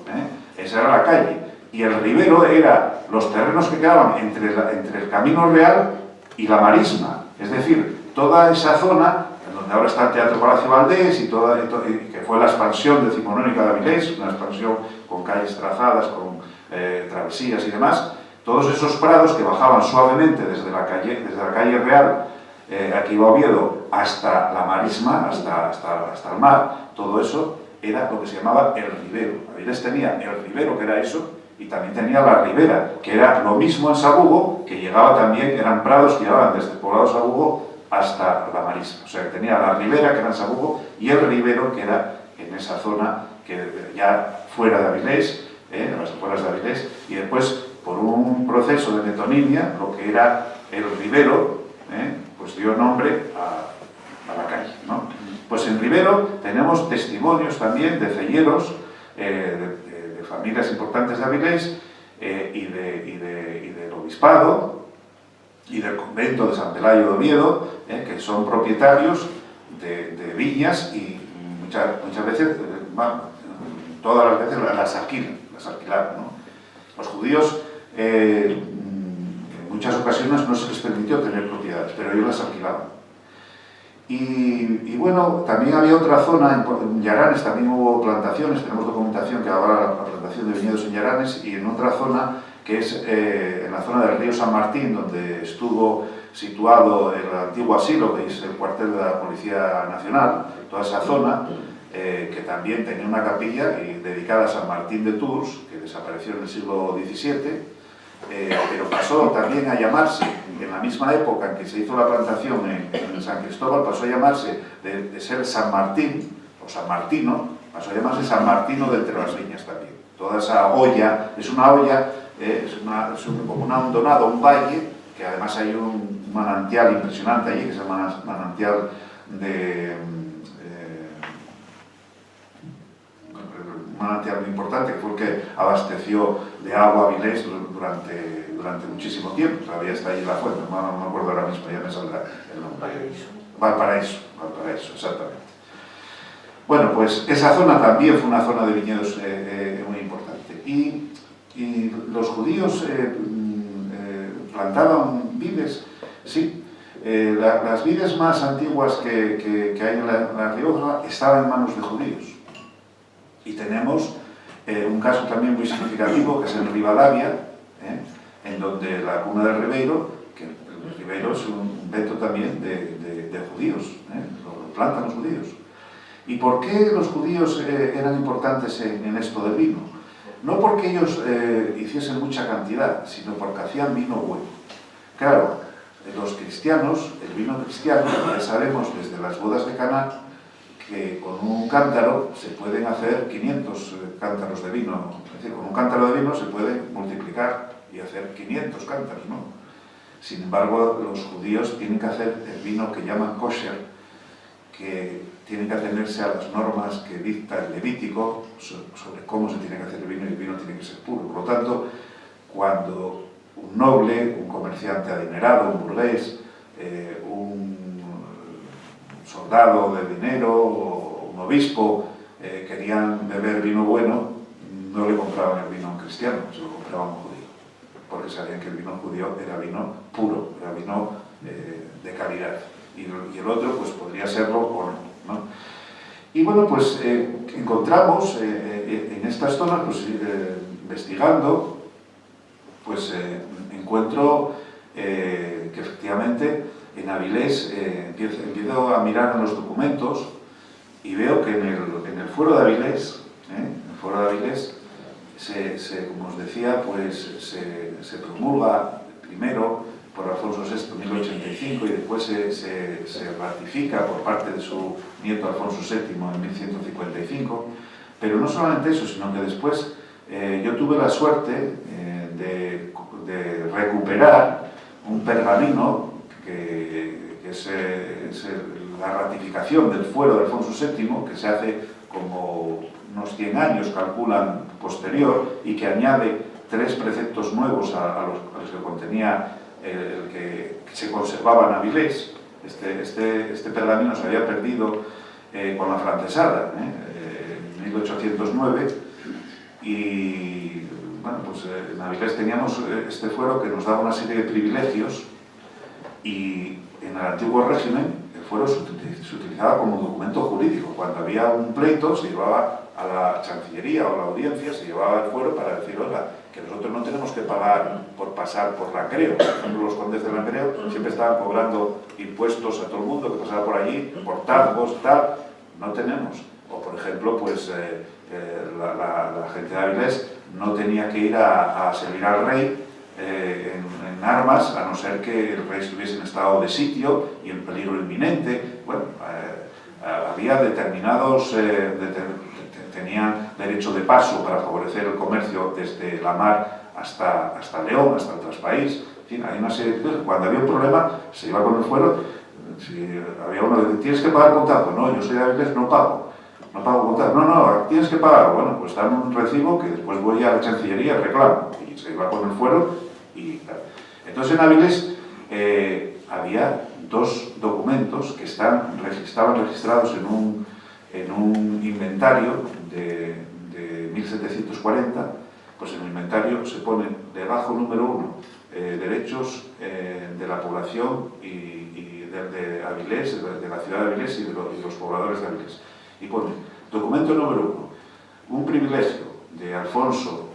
esa era la calle. Y el Ribero era los terrenos que quedaban entre el camino real y la Marisma, es decir, toda esa zona, en donde ahora está el Teatro Palacio Valdés, y que fue la expansión decimonónica de Avilés, una expansión con calles trazadas, con travesías y demás, todos esos prados que bajaban suavemente desde la calle Real, aquí va Oviedo, hasta la Marisma, hasta el mar, todo eso era lo que se llamaba el Ribero. Avilés tenía el Ribero, que era eso, y también tenía la Ribera, que era lo mismo en Sabugo, que llegaba también, eran prados que llegaban desde el poblado de Sabugo hasta la Marisma. O sea, que tenía la Ribera, que era en Sabugo, y el Ribero, que era en esa zona que ya fuera de Avilés, en las afueras de Avilés, y después, por un proceso de metonimia, lo que era el Ribero, pues dio nombre a la calle, ¿no? Pues en Ribero tenemos testimonios también de celleros, de familias importantes de Avilés, y del obispado, y del convento de San Pelayo de Oviedo, que son propietarios de viñas y muchas veces, todas las veces las alquilaron, ¿no? Los judíos, en muchas ocasiones no se les permitió tener propiedades, pero ellos las alquilaban. Y bueno, también había otra zona, en Llaranes también hubo plantaciones, tenemos documentación que avala la plantación de viñedos en Llaranes, y en otra zona, que es en la zona del río San Martín, donde estuvo situado el antiguo asilo, que es el cuartel de la Policía Nacional, toda esa zona, que también tenía una capilla dedicada a San Martín de Tours, que desapareció en el siglo XVII, pero pasó también a llamarse, en la misma época en que se hizo la plantación en San Cristóbal, pasó a llamarse, de ser San Martín, o San Martino, pasó a llamarse San Martino de Entre las Viñas también. Toda esa olla, es una olla, como un hondonado, un valle, que además hay un manantial impresionante allí, que es el manantial un manantial muy importante, que fue el que abasteció de agua a Avilés durante muchísimo tiempo. Todavía está ahí la fuente, no me acuerdo ahora mismo, ya me saldrá el nombre. Valparaíso, exactamente. Bueno, pues esa zona también fue una zona de viñedos muy importante. Y los judíos plantaban vides, sí. Las vides más antiguas que hay en La Rioja estaban en manos de judíos. Y tenemos un caso también muy significativo, que es en Rivadavia, en donde la cuna del Ribeiro, que el Ribeiro es un veto también de judíos, lo plantan los judíos. ¿Y por qué los judíos eran importantes en esto del vino? No porque ellos hiciesen mucha cantidad, sino porque hacían vino bueno. Claro, los cristianos, el vino cristiano, ya sabemos desde las bodas de Caná, que con un cántaro se pueden hacer 500 cántaros de vino. Es decir, con un cántaro de vino se puede multiplicar y hacer 500 cántaros, ¿no? Sin embargo, los judíos tienen que hacer el vino que llaman kosher, que tienen que atenerse a las normas que dicta el Levítico sobre cómo se tiene que hacer el vino, y el vino tiene que ser puro. Por lo tanto, cuando un noble, un comerciante adinerado, un burgués, un soldado de dinero o un obispo querían beber vino bueno, no le compraban el vino a un cristiano, se lo compraban a un judío, porque sabían que el vino judío era vino puro, era vino de calidad, y el otro pues podría serlo o no. Y bueno, pues encontramos en estas zonas, pues investigando, pues encuentro que efectivamente en Avilés empiezo a mirar en los documentos y veo que en el fuero de Avilés, como os decía, pues se promulga primero por Alfonso VI en 1085 y después se ratifica por parte de su nieto Alfonso VII en 1155, pero no solamente eso, sino que después yo tuve la suerte de recuperar un pergamino que es la ratificación del fuero de Alfonso VII, que se hace como unos 100 años, calculan, posterior, y que añade 3 preceptos nuevos a los que contenía el que se conservaba en Avilés. Este pergamino se había perdido con la francesada, en 1809, y bueno, pues en Avilés teníamos este fuero que nos daba una serie de privilegios Y en el antiguo régimen el fuero se utilizaba como documento jurídico. Cuando había un pleito se llevaba a la Chancillería o a la audiencia, se llevaba el fuero para decir, oiga, que nosotros no tenemos que pagar por pasar por Langreo. Por ejemplo, los condes de Langreo siempre estaban cobrando impuestos a todo el mundo que pasaba por allí, por tazgos, tal. No tenemos. O, por ejemplo, pues la gente de Avilés no tenía que ir a servir al rey en armas, a no ser que el rey estuviese en estado de sitio y en peligro inminente. Bueno, había determinados, tenían derecho de paso para favorecer el comercio desde la mar hasta León, hasta el traspaís. En fin, hay una serie de cosas. Cuando había un problema, se iba con el fuero. Si había uno que tienes que pagar contado, no, yo soy de Avilés, no pago. No pago contado. No, tienes que pagar. Bueno, pues dame un recibo que después voy a la Chancillería y reclamo. Y se iba con el fuero y tal. Entonces en Avilés había dos documentos que estaban registrados en un inventario de 1740. Pues en el inventario se pone debajo número 1 derechos de la población y de Avilés, de la ciudad de Avilés y de los pobladores de Avilés. Y pone, documento número 1, un privilegio de Alfonso,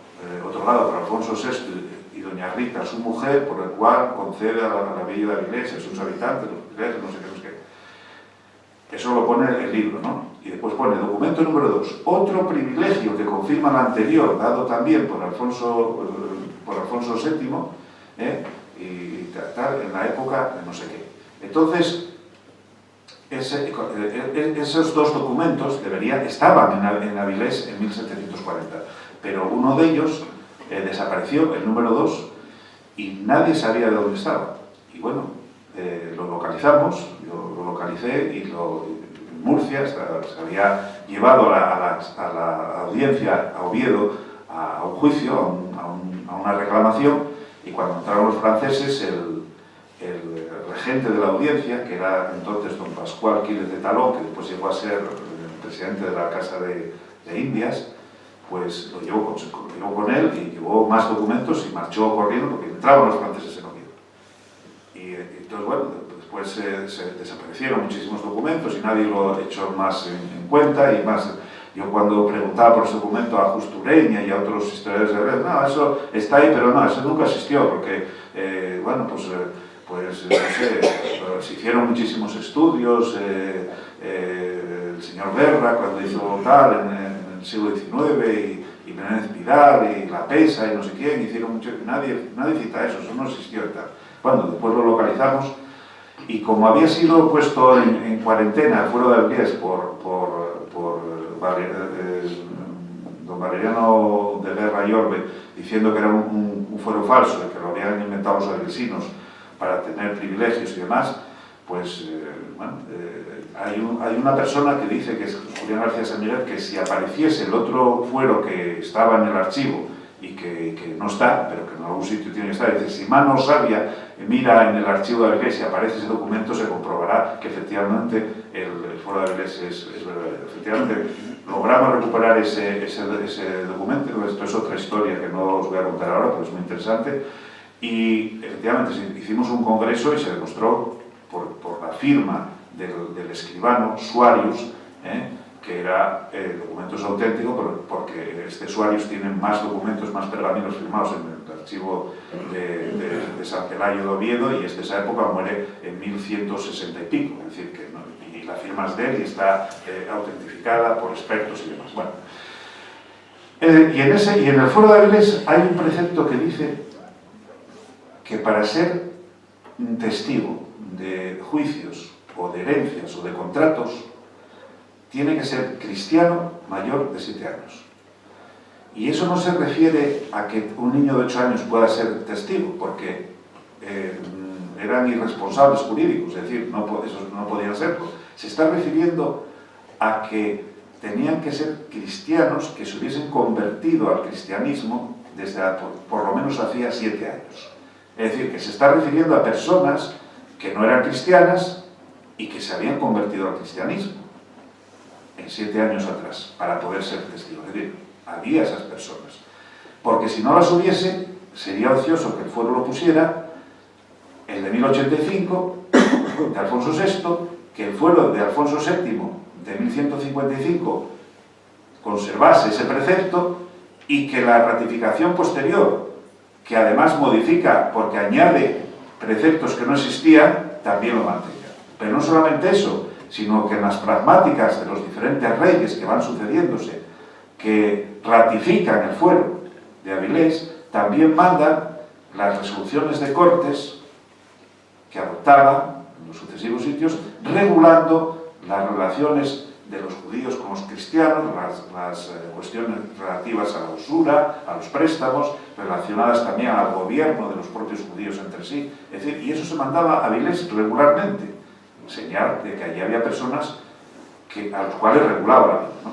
otorgado por Alfonso VI y doña Rita, su mujer, por el cual concede a la villa de Avilés, a sus habitantes, los privilegios, no sé qué. Eso lo pone el libro, ¿no? Y después pone, documento número 2, otro privilegio que confirma el anterior, dado también por Alfonso VII, y tal, en la época de no sé qué. Entonces, esos dos documentos estaban en Avilés en 1740, pero uno de ellos desapareció, el número 2, y nadie sabía de dónde estaba. Y bueno, lo localizamos, yo lo localicé y en Murcia se había llevado a la audiencia, a Oviedo, a un juicio, a una reclamación, y cuando entraron los franceses, el regente de la audiencia, que era entonces don Pascual Quiles de Talón, que después llegó a ser el presidente de la Casa de Indias, pues lo llevó con él y llevó más documentos y marchó corriendo porque entraban los franceses en Oviedo. Y entonces, bueno, después se desaparecieron muchísimos documentos y nadie lo echó más en cuenta y más. Yo cuando preguntaba por ese documento a Justureña y a otros historiadores de red, no, eso está ahí, pero no, eso nunca existió, porque, bueno, pues no sé, se hicieron muchísimos estudios, el señor Berra cuando hizo tal en el siglo XIX y Menéndez Pidal y La Pesa y no sé quién, hicieron mucho, nadie cita eso no existió y tal. Bueno, después lo localizamos y como había sido puesto en cuarentena el fuero de Avilés por don Valeriano de Guerra y Orbe, diciendo que era un fuero falso y que lo habían inventado los avilesinos para tener privilegios y demás, pues bueno, hay una persona que dice, que es Julián García San Miguel, que si apareciese el otro fuero que estaba en el archivo y que no está, pero que en algún sitio tiene que estar, dice, si mano sabia mira en el archivo de Avilés y aparece ese documento, se comprobará que efectivamente el fuero de Avilés es verdadero. Efectivamente, logramos recuperar ese documento, esto es otra historia que no os voy a contar ahora, pero es muy interesante. Y efectivamente hicimos un congreso y se demostró por la firma del escribano Suarius, que era el documento es auténtico porque este Suarius tiene más documentos, más pergaminos firmados en el archivo de San Pelayo de Oviedo, y es de esa época, muere en 1160 y pico, es decir, que no, y la firma es de él y está autentificada por expertos y demás. Bueno, y en el fuero de Avilés hay un precepto que dice que para ser un testigo de juicios o de herencias o de contratos tiene que ser cristiano mayor de 7 años. Y eso no se refiere a que un niño de 8 años pueda ser testigo, porque eran irresponsables jurídicos, es decir, esos no podían serlo. Se está refiriendo a que tenían que ser cristianos que se hubiesen convertido al cristianismo desde por lo menos hacía 7 años. Es decir, que se está refiriendo a personas que no eran cristianas y que se habían convertido al cristianismo en 7 años atrás, para poder ser testigos. Es decir, había esas personas. Porque si no las hubiese, sería ocioso que el fuero lo pusiera, el de 1085 de Alfonso VI, que el fuero de Alfonso VII de 1155 conservase ese precepto y que la ratificación posterior, que además modifica porque añade preceptos que no existían, también lo mantenga. Pero no solamente eso, sino que en las pragmáticas de los diferentes reyes que van sucediéndose, que ratifican el fuero de Avilés, también mandan las resoluciones de Cortes que adoptaban en los sucesivos sitios, regulando las relaciones de los judíos con los cristianos, las cuestiones relativas a la usura, a los préstamos, relacionadas también al gobierno de los propios judíos entre sí. Es decir, y eso se mandaba a Avilés regularmente, señal de que allí había personas a los cuales regulaba la vida, ¿no?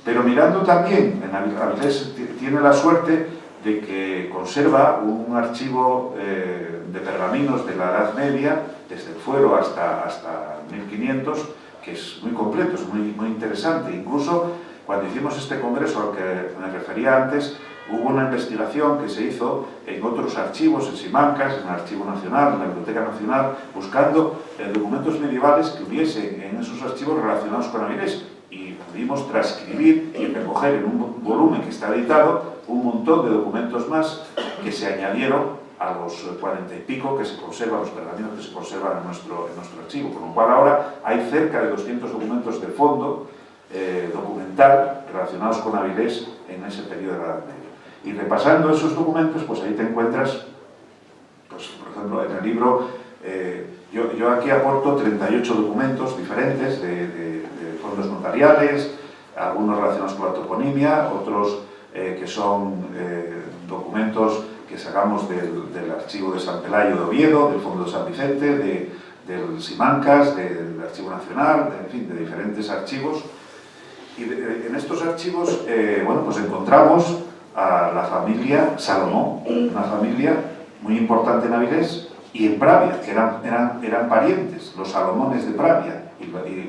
Pero mirando también, Avilés tiene la suerte de que conserva un archivo de pergaminos de la Edad Media, desde el fuero hasta 1500, que es muy completo, es muy interesante. Incluso cuando hicimos este congreso al que me refería antes, hubo una investigación que se hizo en otros archivos, en Simancas, en el Archivo Nacional, en la Biblioteca Nacional, buscando documentos medievales que hubiese en esos archivos relacionados con Avilés. Y pudimos transcribir y recoger en un volumen que está editado un montón de documentos más que se añadieron a los 40 y pico que se conservan, los pergaminos que se conservan en nuestro archivo, con lo cual ahora hay cerca de 200 documentos de fondo documental relacionados con Avilés en ese periodo de la Edad Media. Y repasando esos documentos, pues ahí te encuentras, pues, por ejemplo, en el libro, yo aquí aporto 38 documentos diferentes de fondos notariales, algunos relacionados con la toponimia, otros que son documentos que sacamos del archivo de San Pelayo de Oviedo, del Fondo de San Vicente, del Simancas, del Archivo Nacional, en fin, de diferentes archivos. Y en estos archivos, bueno, pues encontramos a la familia Salomón, una familia muy importante en Avilés y en Pravia, que eran parientes, los Salomones de Pravia y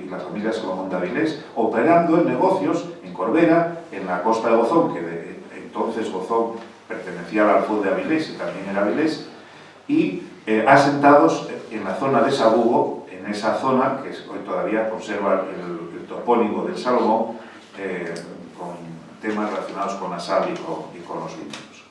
la familia Salomón de Avilés, operando en negocios en Corbera, en la costa de Gozón, que entonces Gozón pertenecía al alfoz de Avilés y también era Avilés, y asentados en la zona de Sabugo, en esa zona que hoy todavía conserva el topónimo del Salomón, con temas relacionados con la sal y con los viñedos.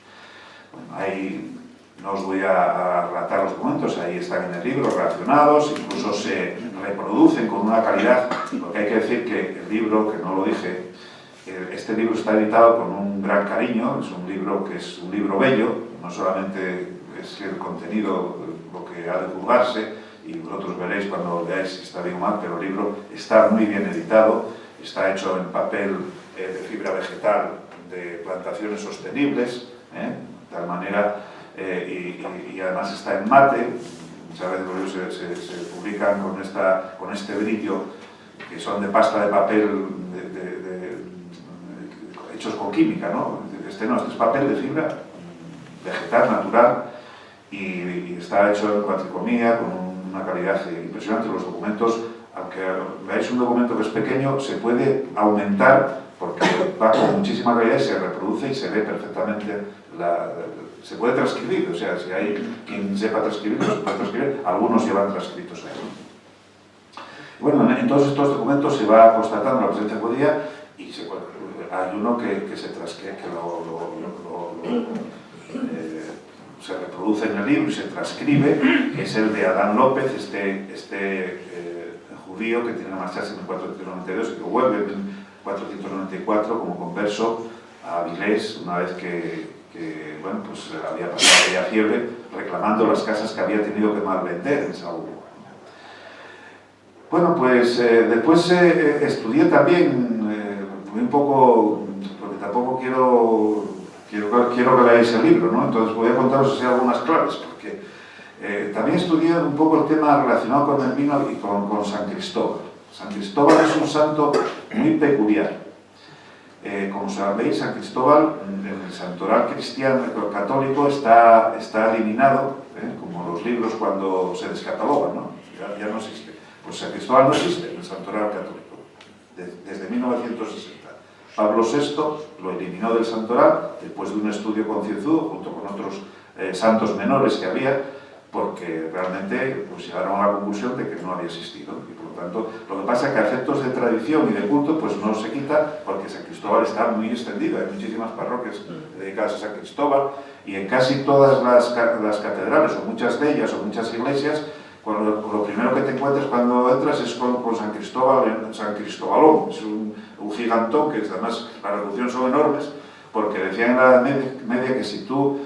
Bueno, ahí no os voy a relatar los documentos, ahí están en el libro relacionados, incluso se reproducen con una calidad, porque hay que decir que el libro, que no lo dije, este libro está editado con un gran cariño, es un libro que es un libro bello, no solamente es el contenido lo que ha de juzgarse, y vosotros veréis cuando lo veáis si está bien o mal, pero el libro está muy bien editado, está hecho en papel de fibra vegetal de plantaciones sostenibles, de tal manera, y además está en mate. Muchas veces los libros se publican con este brillo, que son de pasta de papel hechos con química, ¿no? Este es papel de fibra vegetal, natural, y está hecho en cuatricomía, con una calidad impresionante. Los documentos, aunque veáis un documento que es pequeño, se puede aumentar porque va con muchísima calidad y se reproduce y se ve perfectamente, se puede transcribir, o sea, si hay quien sepa transcribir, se puede transcribir, algunos llevan transcritos ahí. Bueno, en todos estos documentos se va constatando la presencia judía y hay uno que se transcribe, que se reproduce en el libro y se transcribe, que es el de Adán López, este judío que tiene que marcharse en 1492 y que vuelve en 1494 como converso a Avilés, una vez que bueno, pues había pasado aquella fiebre, reclamando las casas que había tenido que malvender en Saúl. Bueno, pues después estudié también un poco, porque tampoco quiero que leáis el libro, ¿no? Entonces voy a contaros así algunas claves, porque también estudié un poco el tema relacionado con el vino y con San Cristóbal. San Cristóbal es un santo muy peculiar. Como sabéis, San Cristóbal, en el santoral cristiano católico, está eliminado, como los libros cuando se descatalogan, ¿no? Ya no existe. Pues San Cristóbal no existe en el santoral católico, desde 1960. Pablo VI lo eliminó del santoral, después de un estudio concienzudo, junto con otros santos menores que había, porque realmente pues, llegaron a la conclusión de que no había existido. Y por lo tanto, lo que pasa es que a efectos de tradición y de culto pues no se quita, porque San Cristóbal está muy extendido. Hay muchísimas parroquias dedicadas a San Cristóbal, y en casi todas las catedrales, o muchas de ellas, o muchas iglesias, lo primero que te encuentras cuando entras es con San Cristóbal, San Cristóbalón. Es un gigantón, que además las reducciones son enormes, porque decían en la Edad Media que si tú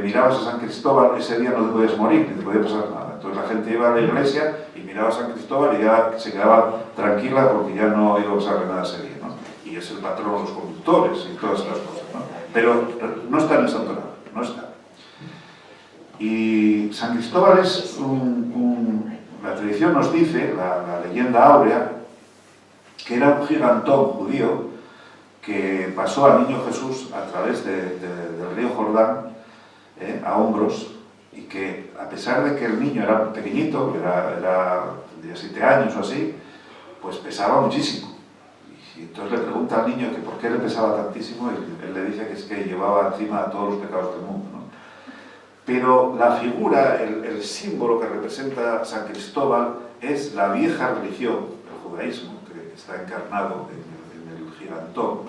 mirabas a San Cristóbal, ese día no te podías morir, ni te podía pasar nada. Entonces la gente iba a la iglesia y miraba a San Cristóbal y ya se quedaba tranquila porque ya no iba a pasarle nada ese día, ¿no? Y es el patrón de los conductores y todas esas cosas, ¿no? Pero no está en el santoral, no está. Y San Cristóbal es la tradición nos dice, la leyenda áurea, que era un gigantón judío que pasó al niño Jesús a través del río Jordán a hombros, y que a pesar de que el niño era pequeñito, tendría 7 años o así, pues pesaba muchísimo. Y entonces le pregunta al niño que por qué le pesaba tantísimo, y él le dice que es que llevaba encima todos los pecados del mundo, ¿no? Pero la figura, el símbolo que representa San Cristóbal es la vieja religión, el judaísmo, que está encarnado en el gigantón,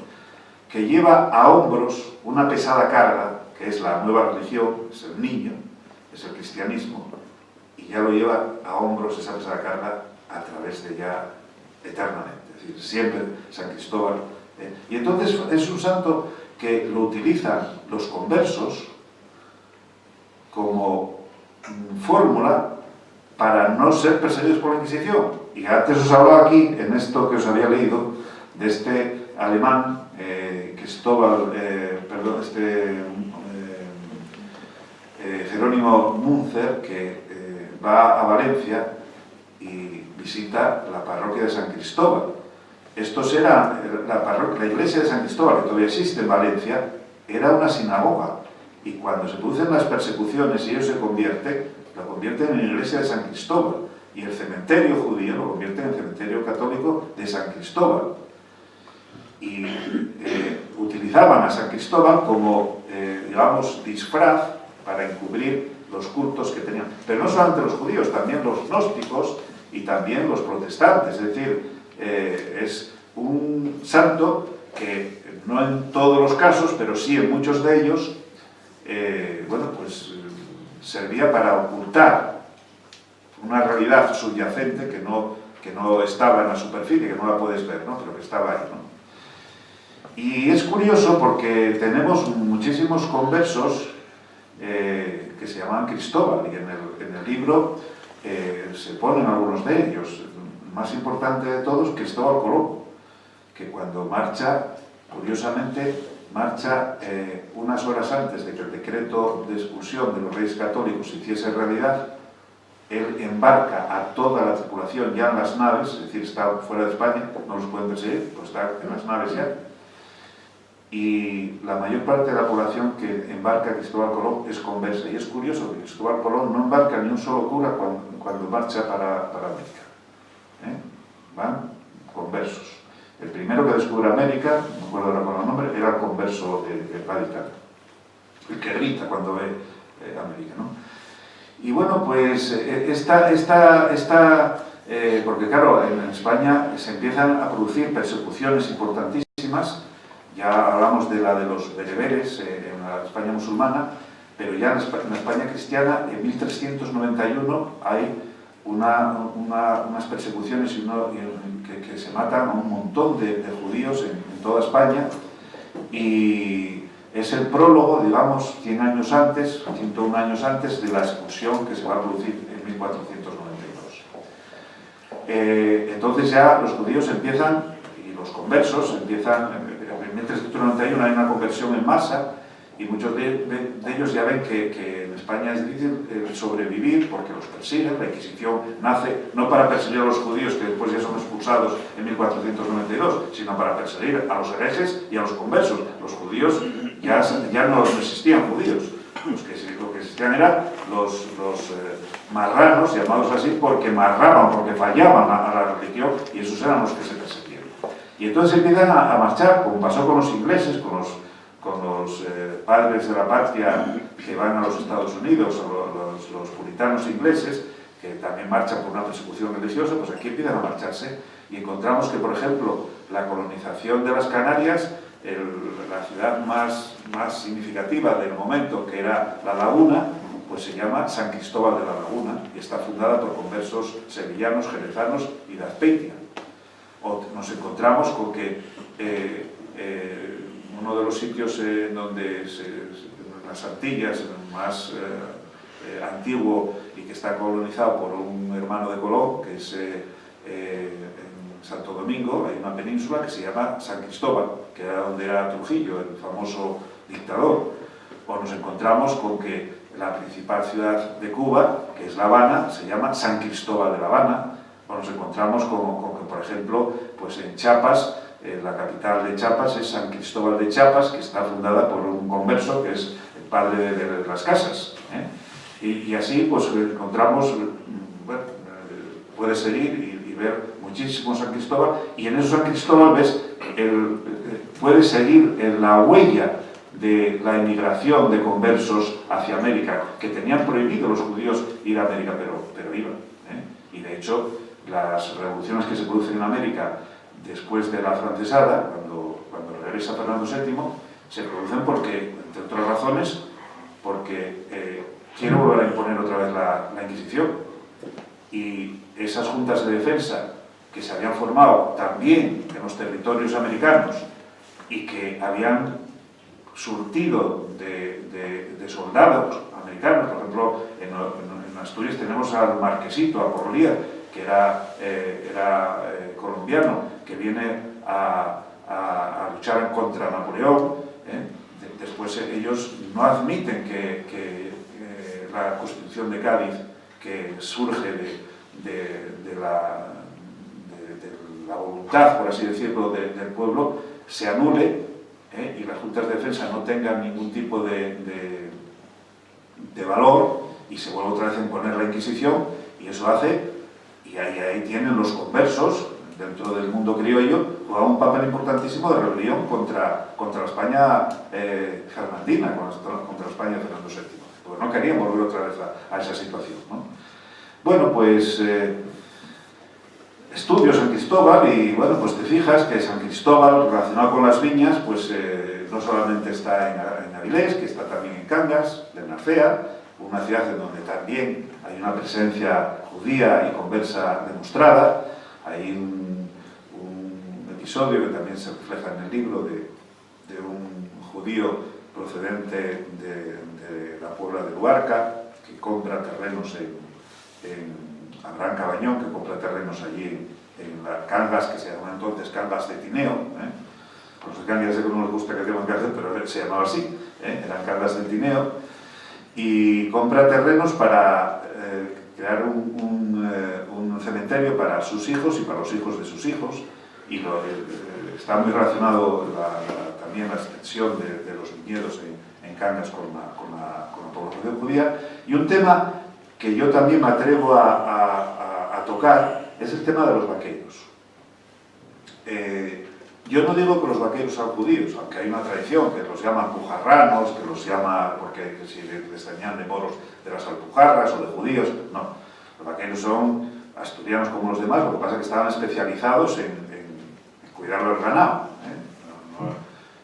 que lleva a hombros una pesada carga, que es la nueva religión, es el niño, es el cristianismo, y ya lo lleva a hombros esa pesada carga a través de ya eternamente, es decir, siempre San Cristóbal. Y entonces es un santo que lo utilizan los conversos como fórmula para no ser perseguidos por la Inquisición. Y antes os hablaba aquí, en esto que os había leído, de este alemán, Jerónimo Münzer, que va a Valencia y visita la parroquia de San Cristóbal. Estos eran, la iglesia de San Cristóbal, que todavía existe en Valencia, era una sinagoga. Y cuando se producen las persecuciones y ellos lo convierten en la iglesia de San Cristóbal. Y el cementerio judío lo convierten en el cementerio católico de San Cristóbal. Y utilizaban a San Cristóbal como, digamos, disfraz para encubrir los cultos que tenían. Pero no solamente los judíos, también los gnósticos y también los protestantes. Es decir, es un santo que no en todos los casos, pero sí en muchos de ellos, servía para ocultar una realidad subyacente que no estaba en la superficie, que no la puedes ver, ¿no? Pero que estaba ahí, ¿no? Y es curioso porque tenemos muchísimos conversos que se llamaban Cristóbal, y en el libro se ponen algunos de ellos. El más importante de todos, Cristóbal Colón, que cuando marcha, curiosamente, marcha unas horas antes de que el decreto de expulsión de los reyes católicos se hiciese realidad. Él embarca a toda la tripulación ya en las naves, es decir, está fuera de España, no los pueden perseguir, pues está en las naves ya. Y la mayor parte de la población que embarca a Cristóbal Colón es conversa. Y es curioso que Cristóbal Colón no embarca ni un solo cura cuando marcha para América. Van conversos. El primero que descubre América, no me acuerdo ahora con el nombre, era el converso de radical, el que grita cuando ve América, ¿no? Y bueno, pues porque claro, en España se empiezan a producir persecuciones importantísimas. Ya hablamos de la de los bereberes en la España musulmana, pero ya en la España cristiana, en 1391 hay unas persecuciones que se matan a un montón de judíos en toda España, y es el prólogo, digamos, 101 años antes de la expulsión que se va a producir en 1492. Entonces ya los judíos empiezan, y los conversos empiezan, en 1391 hay una conversión en masa, y muchos de ellos ya ven que en España es difícil sobrevivir porque los persiguen. La Inquisición nace no para perseguir a los judíos, que después ya son expulsados en 1492, sino para perseguir a los herejes y a los conversos. Los judíos ya no existían judíos. Lo que existían eran los marranos, llamados así, porque marraban, porque fallaban a la religión, y esos eran los que se perseguían. Y entonces empiezan a marchar, como pasó con los ingleses, con con los padres de la patria que van a los Estados Unidos, o los puritanos ingleses, que también marchan por una persecución religiosa, pues aquí empiezan a marcharse y encontramos que, por ejemplo, la colonización de las Canarias, la ciudad más significativa del momento, que era La Laguna, pues se llama San Cristóbal de la Laguna y está fundada por conversos sevillanos, jerezanos y de Azpeitia. O nos encontramos con que uno de los sitios donde en las Antillas más antiguo y que está colonizado por un hermano de Colón, que es en Santo Domingo, hay una península que se llama San Cristóbal, que era donde era Trujillo, el famoso dictador. O nos encontramos con que la principal ciudad de Cuba, que es La Habana, se llama San Cristóbal de La Habana. O nos encontramos con que, por ejemplo, pues en Chiapas, la capital de Chiapas es San Cristóbal de Chiapas, que está fundada por un converso que es el padre de las Casas. Y así pues encontramos, bueno, puedes seguir y ver muchísimo San Cristóbal, y en eso San Cristóbal ves, puedes seguir en la huella de la emigración de conversos hacia América, que tenían prohibido los judíos ir a América, pero iban. Y de hecho, las revoluciones que se producen en América después de la francesada, cuando regresa Fernando VII, se producen porque, entre otras razones, porque quiere volver a imponer otra vez la Inquisición. Y esas juntas de defensa que se habían formado también en los territorios americanos y que habían surtido de soldados americanos, por ejemplo, en Asturias tenemos al marquesito, a Porlier, que era colombiano, que viene a luchar contra Napoleón. Después ellos no admiten que la Constitución de Cádiz, que surge de la voluntad, por así decirlo, del pueblo, se anule y las juntas de defensa no tengan ningún tipo de valor y se vuelve otra vez a imponer la Inquisición, y eso hace, y ahí tienen los conversos, dentro del mundo criollo, juega un papel importantísimo de rebelión contra la España fernandina, contra la España de Fernando VII, porque no querían volver otra vez a esa situación, ¿no? Bueno, pues estudio San Cristóbal y, bueno, pues te fijas que San Cristóbal, relacionado con las viñas, pues no solamente está en Avilés, que está también en Cangas, de Narcea, una ciudad en donde también hay una presencia judía y conversa demostrada. Hay un episodio que también se refleja en el libro de un judío procedente de la Puebla de Luarca, que compra terrenos en Abraham Cabañón, que compra terrenos allí en las Cangas, que se llamaban entonces Cangas de Tineo. Los de Cangas, sé que no les gusta que digan Cangas, pero se llamaba así, eran Cangas de Tineo, y compra terrenos para crear un cementerio para sus hijos y para los hijos de sus hijos, y está muy relacionado también la extensión de los viñedos en Cangas con la población judía. Y un tema que yo también me atrevo a tocar es el tema de los vaqueros. Yo no digo que los vaqueros sean judíos, aunque hay una tradición que los llaman pujarranos, que los llama porque si les tenían de moros de las alpujarras o de judíos. No, los vaqueros son asturianos como los demás, lo que pasa es que estaban especializados en cuidar del ganado.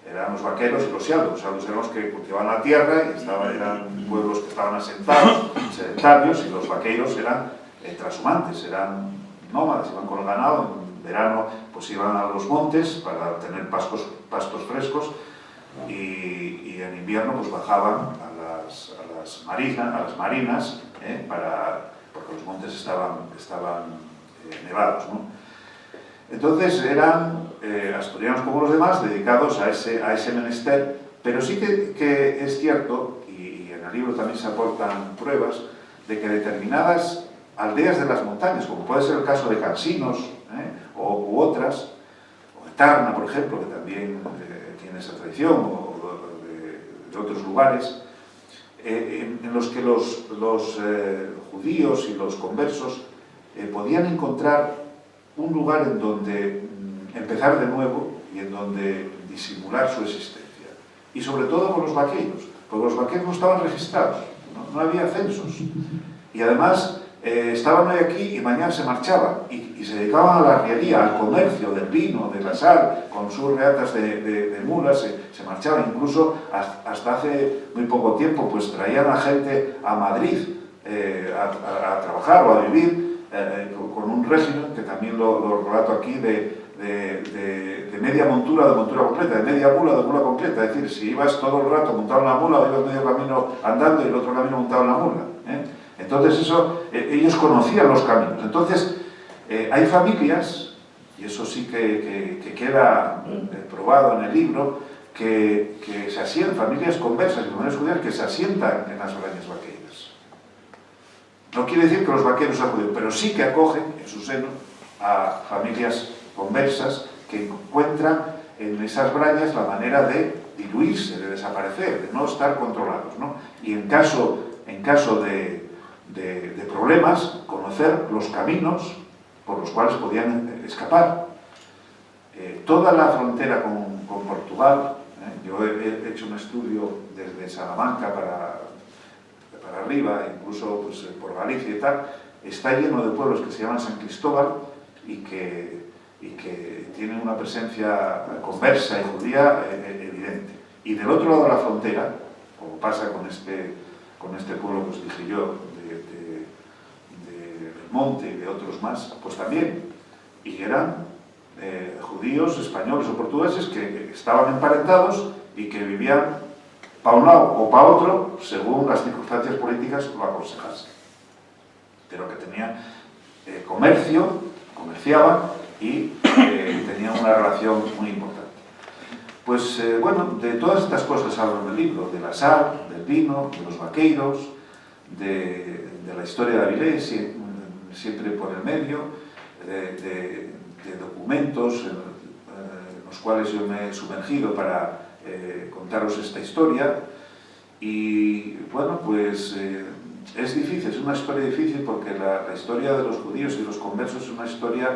Eran los vaqueros y los sialdos. Los sialdos eran los que cultivaban la tierra y eran pueblos que estaban asentados, sedentarios, y los vaqueros eran trashumantes, eran nómadas, iban con el ganado. En verano pues iban a los montes para tener pastos frescos, y en invierno pues bajaban a las marinas, porque los montes estaban nevados, ¿no? Entonces eran asturianos como los demás, dedicados a ese menester, pero sí que es cierto, y en el libro también se aportan pruebas, de que determinadas aldeas de las montañas, como puede ser el caso de Cansinos, u otras, o Etarna, por ejemplo, que también tiene esa tradición, o de otros lugares, en los que los judíos y los conversos podían encontrar un lugar en donde empezar de nuevo y en donde disimular su existencia. y sobre todo con los vaqueiros, porque los vaqueiros no estaban registrados, no había censos, y además estaban hoy aquí y mañana se marchaban, y se dedicaban a la arriería, al comercio del vino, de la sal, con sus reatas de mulas, se marchaban, incluso hasta hace muy poco tiempo, pues traían a gente a Madrid a trabajar o a vivir, con un régimen que también lo relato aquí de media montura, de montura completa, de media mula, de mula completa. Es decir, si ibas todo el rato montado en la mula, o ibas medio camino andando y el otro camino montado en la mula. Entonces eso, ellos conocían los caminos. Entonces, hay familias, y eso sí que queda probado en el libro, que se asientan, familias conversas y familias judías que se asientan en las brañas vaqueiras. No quiere decir que los vaqueros sean judíos, pero sí que acogen en su seno a familias conversas que encuentran en esas brañas la manera de diluirse, de desaparecer, de no estar controlados, ¿no? Y en caso de problemas, conocer los caminos por los cuales podían escapar. Toda la frontera con Portugal, yo he hecho un estudio desde Salamanca para arriba, incluso pues, por Galicia y tal, está lleno de pueblos que se llaman San Cristóbal y que tienen una presencia conversa y judía evidente. Y del otro lado de la frontera, como pasa con este pueblo, pues dije yo, del Monte y de otros más, pues también, y eran judíos, españoles o portugueses que estaban emparentados y que vivían para un lado o para otro, según las circunstancias políticas lo aconsejasen. Pero que tenían comercio, comerciaban y tenían una relación muy importante. Pues bueno, de todas estas cosas hablo en el libro, de la sal, del vino, de los vaqueiros, de la historia de Avilés, siempre por el medio, de documentos en los cuales yo me he sumergido para contaros esta historia. Y bueno, pues es difícil, es una historia difícil porque la historia de los judíos y los conversos es una historia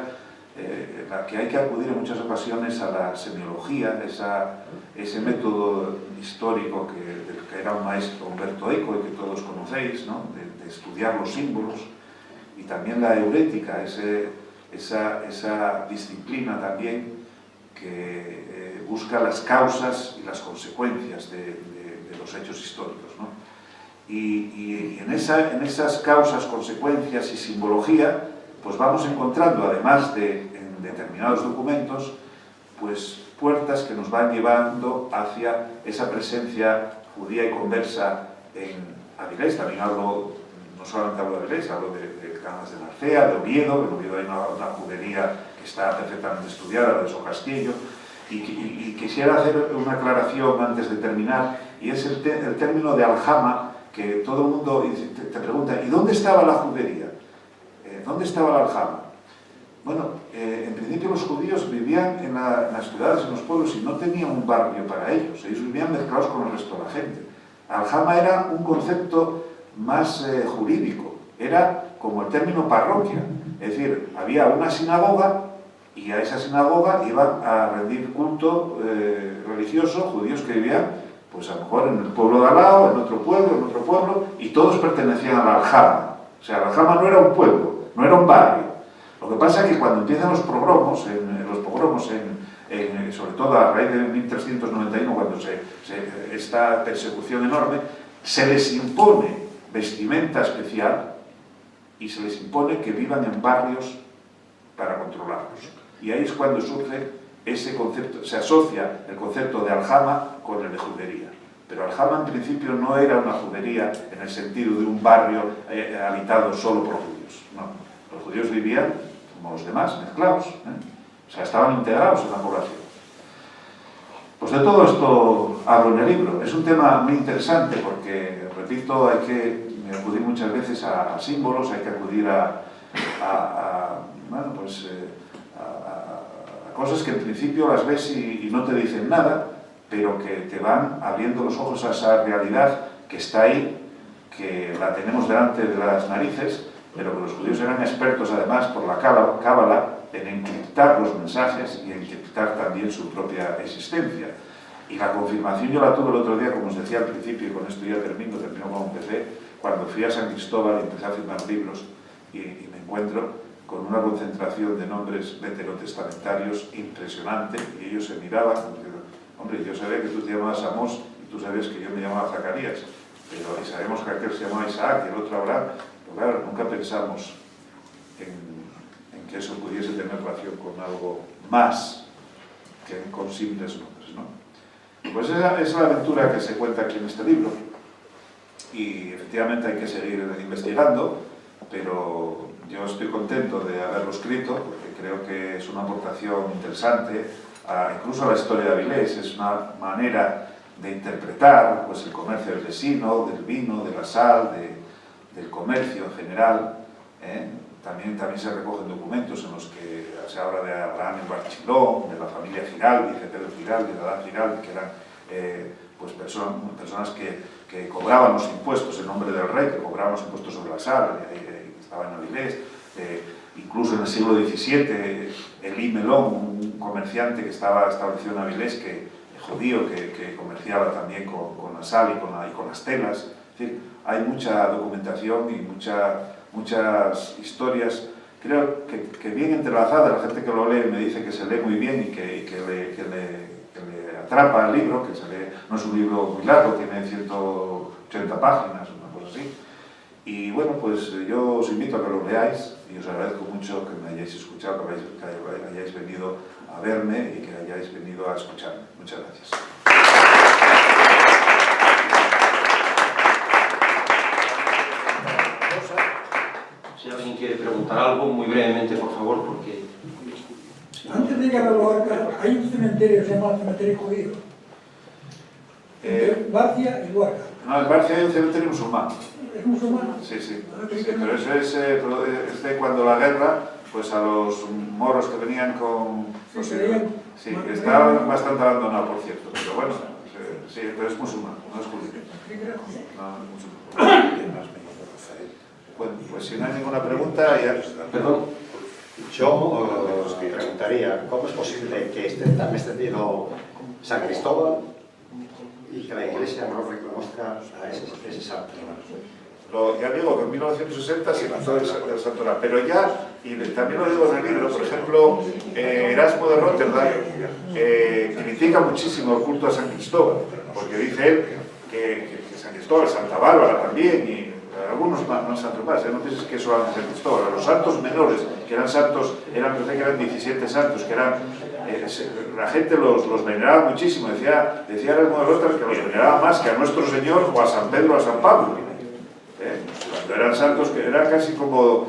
en la que hay que acudir en muchas ocasiones a la semiología, ese método histórico que era un maestro, Umberto Eco, y que todos conocéis, ¿no? de estudiar los símbolos, y también la heurética, esa disciplina también que busca las causas y las consecuencias de los hechos históricos, ¿no? Y en esas causas, consecuencias y simbología, pues vamos encontrando, además en determinados documentos, pues puertas que nos van llevando hacia esa presencia judía y conversa en Avilés. También hablo, no solamente hablo de Avilés, hablo de Cangas de Narcea, de Oviedo. En Oviedo hay una judería que está perfectamente estudiada, la de Socastillo. Y quisiera hacer una aclaración antes de terminar, y es el término de aljama, que todo el mundo te pregunta, ¿y dónde estaba la judería? ¿Dónde estaba la aljama? Bueno, en principio los judíos vivían en las ciudades, en los pueblos, y no tenían un barrio para ellos. Ellos vivían mezclados con el resto de la gente. Aljama era un concepto más jurídico, era como el término parroquia. Es decir, había una sinagoga y a esa sinagoga iban a rendir culto religioso judíos que vivían, pues a lo mejor en el pueblo de al lado, en otro pueblo, y todos pertenecían a la aljama. O sea, la aljama no era un pueblo, no era un barrio. Lo que pasa es que cuando empiezan los pogromos, sobre todo a raíz de 1391, cuando esta persecución enorme, se les impone vestimenta especial y se les impone que vivan en barrios para controlarlos. Y ahí es cuando surge ese concepto, se asocia el concepto de aljama con el de judería. Pero aljama en principio no era una judería en el sentido de un barrio habitado solo por judíos. No, los judíos vivían como los demás, mezclados, o sea, estaban integrados en la población. Pues de todo esto hablo en el libro. Es un tema muy interesante porque, repito, hay que acudir muchas veces a símbolos, hay que acudir a cosas que en principio las ves y no te dicen nada, pero que te van abriendo los ojos a esa realidad que está ahí, que la tenemos delante de las narices, pero que los judíos eran expertos además por la cábala en encriptar los mensajes y encriptar también su propia existencia. Y la confirmación yo la tuve el otro día, como os decía al principio, y con esto ya termino como empecé, cuando fui a San Cristóbal y empecé a firmar libros y me encuentro con una concentración de nombres veterotestamentarios impresionante, y ellos se miraban, hombre, yo sabía que tú te llamabas Amós y tú sabías que yo me llamaba Zacarías, pero y sabemos que aquel se llamaba Isaac y el otro Abraham, pero claro, nunca pensamos en que eso pudiese tener relación con algo más que con simples nombres, ¿no? Pues esa es la aventura que se cuenta aquí en este libro, y efectivamente hay que seguir investigando, pero yo estoy contento de haberlo escrito porque creo que es una aportación interesante incluso a la historia de Avilés. Es una manera de interpretar pues, el comercio del vecino, del vino, de la sal, del comercio en general. También se recogen documentos en los que se habla de Abraham en Barchilón, de la familia Giraldi, de Pedro Giraldi, de Adán Giraldi, que eran pues personas que cobraban los impuestos en nombre del rey, que cobraban los impuestos sobre la sal, que estaba en Avilés. Incluso en el siglo XVII, Elí Melón, un comerciante que estaba establecido en Avilés, judío, que comerciaba también con la sal y con las telas. Es decir, hay mucha documentación y muchas historias, creo que bien entrelazadas. La gente que lo lee me dice que se lee muy bien y que le atrapa el libro, que no es un libro muy largo, tiene 180 páginas, una cosa así. Y bueno, pues yo os invito a que lo leáis y os agradezco mucho que me hayáis escuchado, que hayáis venido a verme y que hayáis venido a escucharme. Muchas gracias. Si alguien quiere preguntar algo, muy brevemente, por favor, porque... Antes de llegar a Luarca, hay un cementerio que se llama el cementerio judío. Entre Barcia y Luarca. No, en Barcia hay un cementerio musulmán. ¿Es musulmán? Sí, sí. Pero eso es de cuando la guerra, pues a los moros que venían con... Sí, está bastante abandonado, por cierto. Pero bueno, sí, pero es musulmán, no es judío. No, es musulmán. Bueno, pues si no hay ninguna pregunta, ya... Perdón. Yo os preguntaría, ¿cómo es posible que esté tan extendido San Cristóbal y que la Iglesia no reconozca a ese santo? Ya digo que en 1960 se lanzó el santoral, pero ya, y también lo digo en el libro, por ejemplo, Erasmo de Rotterdam critica muchísimo el culto a San Cristóbal, porque dice él que San Cristóbal, Santa Bárbara también, y algunos no santos más, no pienses que eso era San Cristóbal, a los santos menores, que eran santos, parece que eran 17 santos, que eran, la gente los veneraba muchísimo, decía Erasmo de Rotterdam que los veneraba más que a nuestro Señor o a San Pedro o a San Pablo. Cuando eran santos, que eran casi como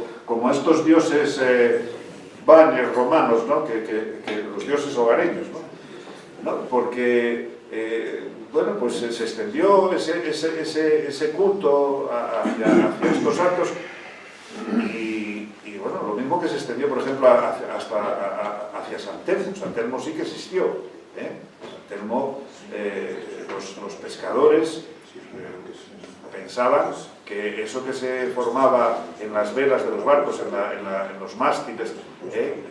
estos dioses banes romanos, ¿no? que los dioses hogareños, ¿no? Porque bueno, pues se extendió ese culto hacia estos santos y bueno, lo mismo que se extendió, por ejemplo, hacia San Telmo. San Telmo sí que existió. San Telmo, los pescadores pensaban que eso que se formaba en las velas de los barcos, en los mástiles, que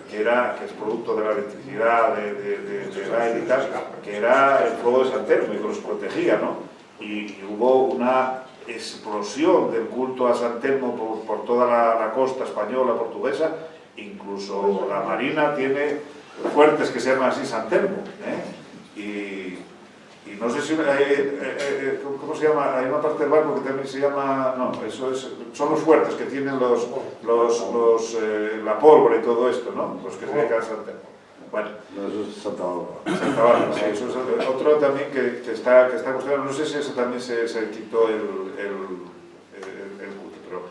es producto de la electricidad del aire y tal, que era el fuego de San Telmo y que los protegía, ¿no? Y hubo una explosión del culto a San Telmo por toda la costa española, portuguesa. Incluso la Marina tiene fuertes que se llaman así San Telmo, y no sé si... ¿cómo se llama? Hay una parte del barco que también se llama... No, son los fuertes que tienen la pólvora y todo esto, ¿no? Los que se dedican a San Telmo. Bueno. No, eso es Santa Bárbara. Santa Bárbara, sí. Eso es otro también que está cuestionado. No sé si eso también se quitó el culto, pero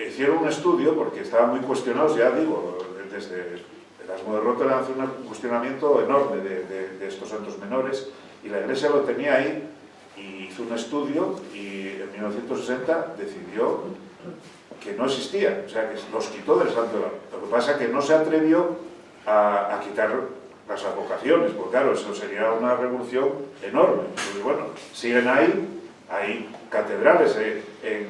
hicieron un estudio porque estaban muy cuestionados, ya digo, desde Erasmo de Rotterdam hace un cuestionamiento enorme de estos santos menores, y la Iglesia lo tenía ahí y hizo un estudio y en 1960 decidió que no existía, o sea que los quitó del santoral. Lo que pasa es que no se atrevió a quitar las advocaciones, porque claro, eso sería una revolución enorme. Entonces, bueno, siguen ahí, hay catedrales en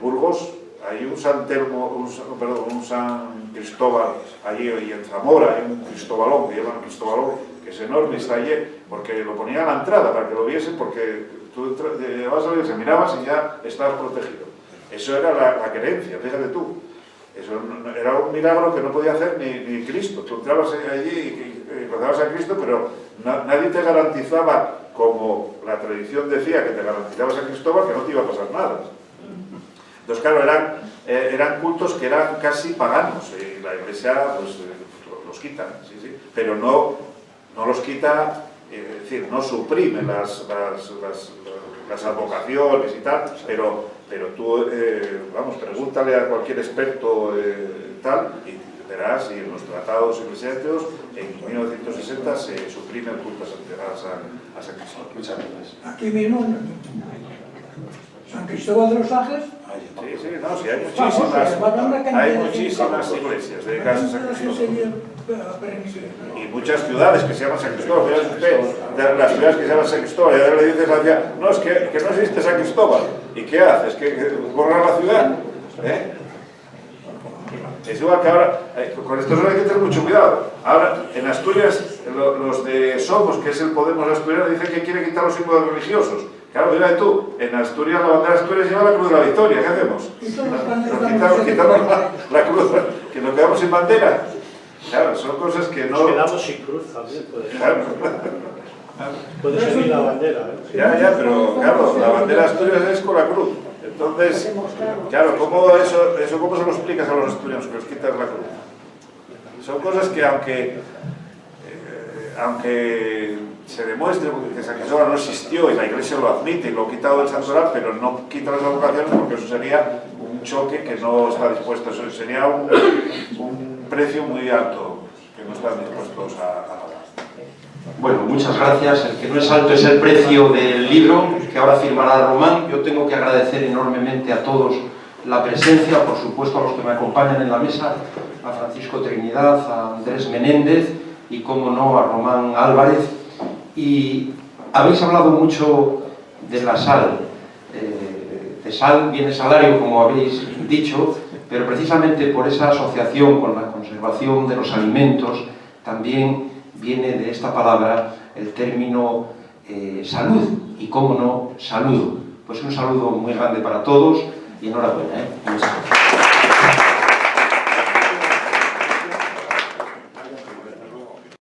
Burgos, hay un San Telmo, un San Cristóbal allí, y en Zamora hay un Cristóbalón, que llaman Cristóbalón, que es enorme, está allí, porque lo ponían a la entrada para que lo viesen, porque tú llegabas a la iglesia, mirabas y ya estabas protegido. Eso era la creencia, fíjate tú. Eso era un milagro que no podía hacer ni Cristo. Tú entrabas allí y rezabas a Cristo, pero nadie te garantizaba, como la tradición decía, que te garantizabas a Cristóbal, que no te iba a pasar nada. Entonces, claro, eran cultos que eran casi paganos, y la Iglesia pues, los quita, sí, pero no los quita, es decir, no suprime las advocaciones y tal, pero tú, vamos, pregúntale a cualquier experto tal, y verás, y en los tratados eclesiásticos, en 1960 se suprime el culto a San Cristóbal. Muchas gracias. Aquí mismo, San Cristóbal de los Ángeles. Sí, no, sí, hay muchísimas iglesias dedicadas a San Cristóbal. Y muchas ciudades que se llaman San Cristóbal. Las ciudades que se llaman San Cristóbal, y ahora le dices a la ciudad, no, es que no existe San Cristóbal. ¿Y qué haces? ¿Que borrar la ciudad? Es igual que ahora, con esto hay que tener mucho cuidado. Ahora, en Asturias, los de Somos, que es el Podemos asturiano, dicen que quiere quitar los símbolos religiosos. Claro, mira tú, en Asturias, la bandera de Asturias lleva la cruz de la Victoria, ¿qué hacemos? Nos quitamos la cruz, que nos quedamos sin bandera. Claro, son cosas que no... Nos quedamos sin cruz también, puede ser. Claro. Puede ser la bandera, ¿eh? Ya, pero claro, la bandera de Asturias es con la cruz. Entonces, claro, ¿cómo se lo explicas a los asturianos que les quitas la cruz? Son cosas que aunque se demuestre que San Cristóbal no existió y la Iglesia lo admite y lo ha quitado del santoral, pero no quita las advocaciones porque eso sería un choque que no está dispuesto, eso sería un precio muy alto que no están dispuestos a pagar. Bueno, muchas gracias. El que no es alto es el precio del libro que ahora firmará Román. Yo tengo que agradecer enormemente a todos la presencia, por supuesto a los que me acompañan en la mesa, a Francisco Trinidad, a Andrés Menéndez y, como no, a Román Álvarez. Y habéis hablado mucho de la sal. De sal viene salario, como habéis dicho, pero precisamente por esa asociación con la conservación de los alimentos también viene de esta palabra el término salud, y cómo no, saludo. Pues un saludo muy grande para todos y enhorabuena. Muchas gracias.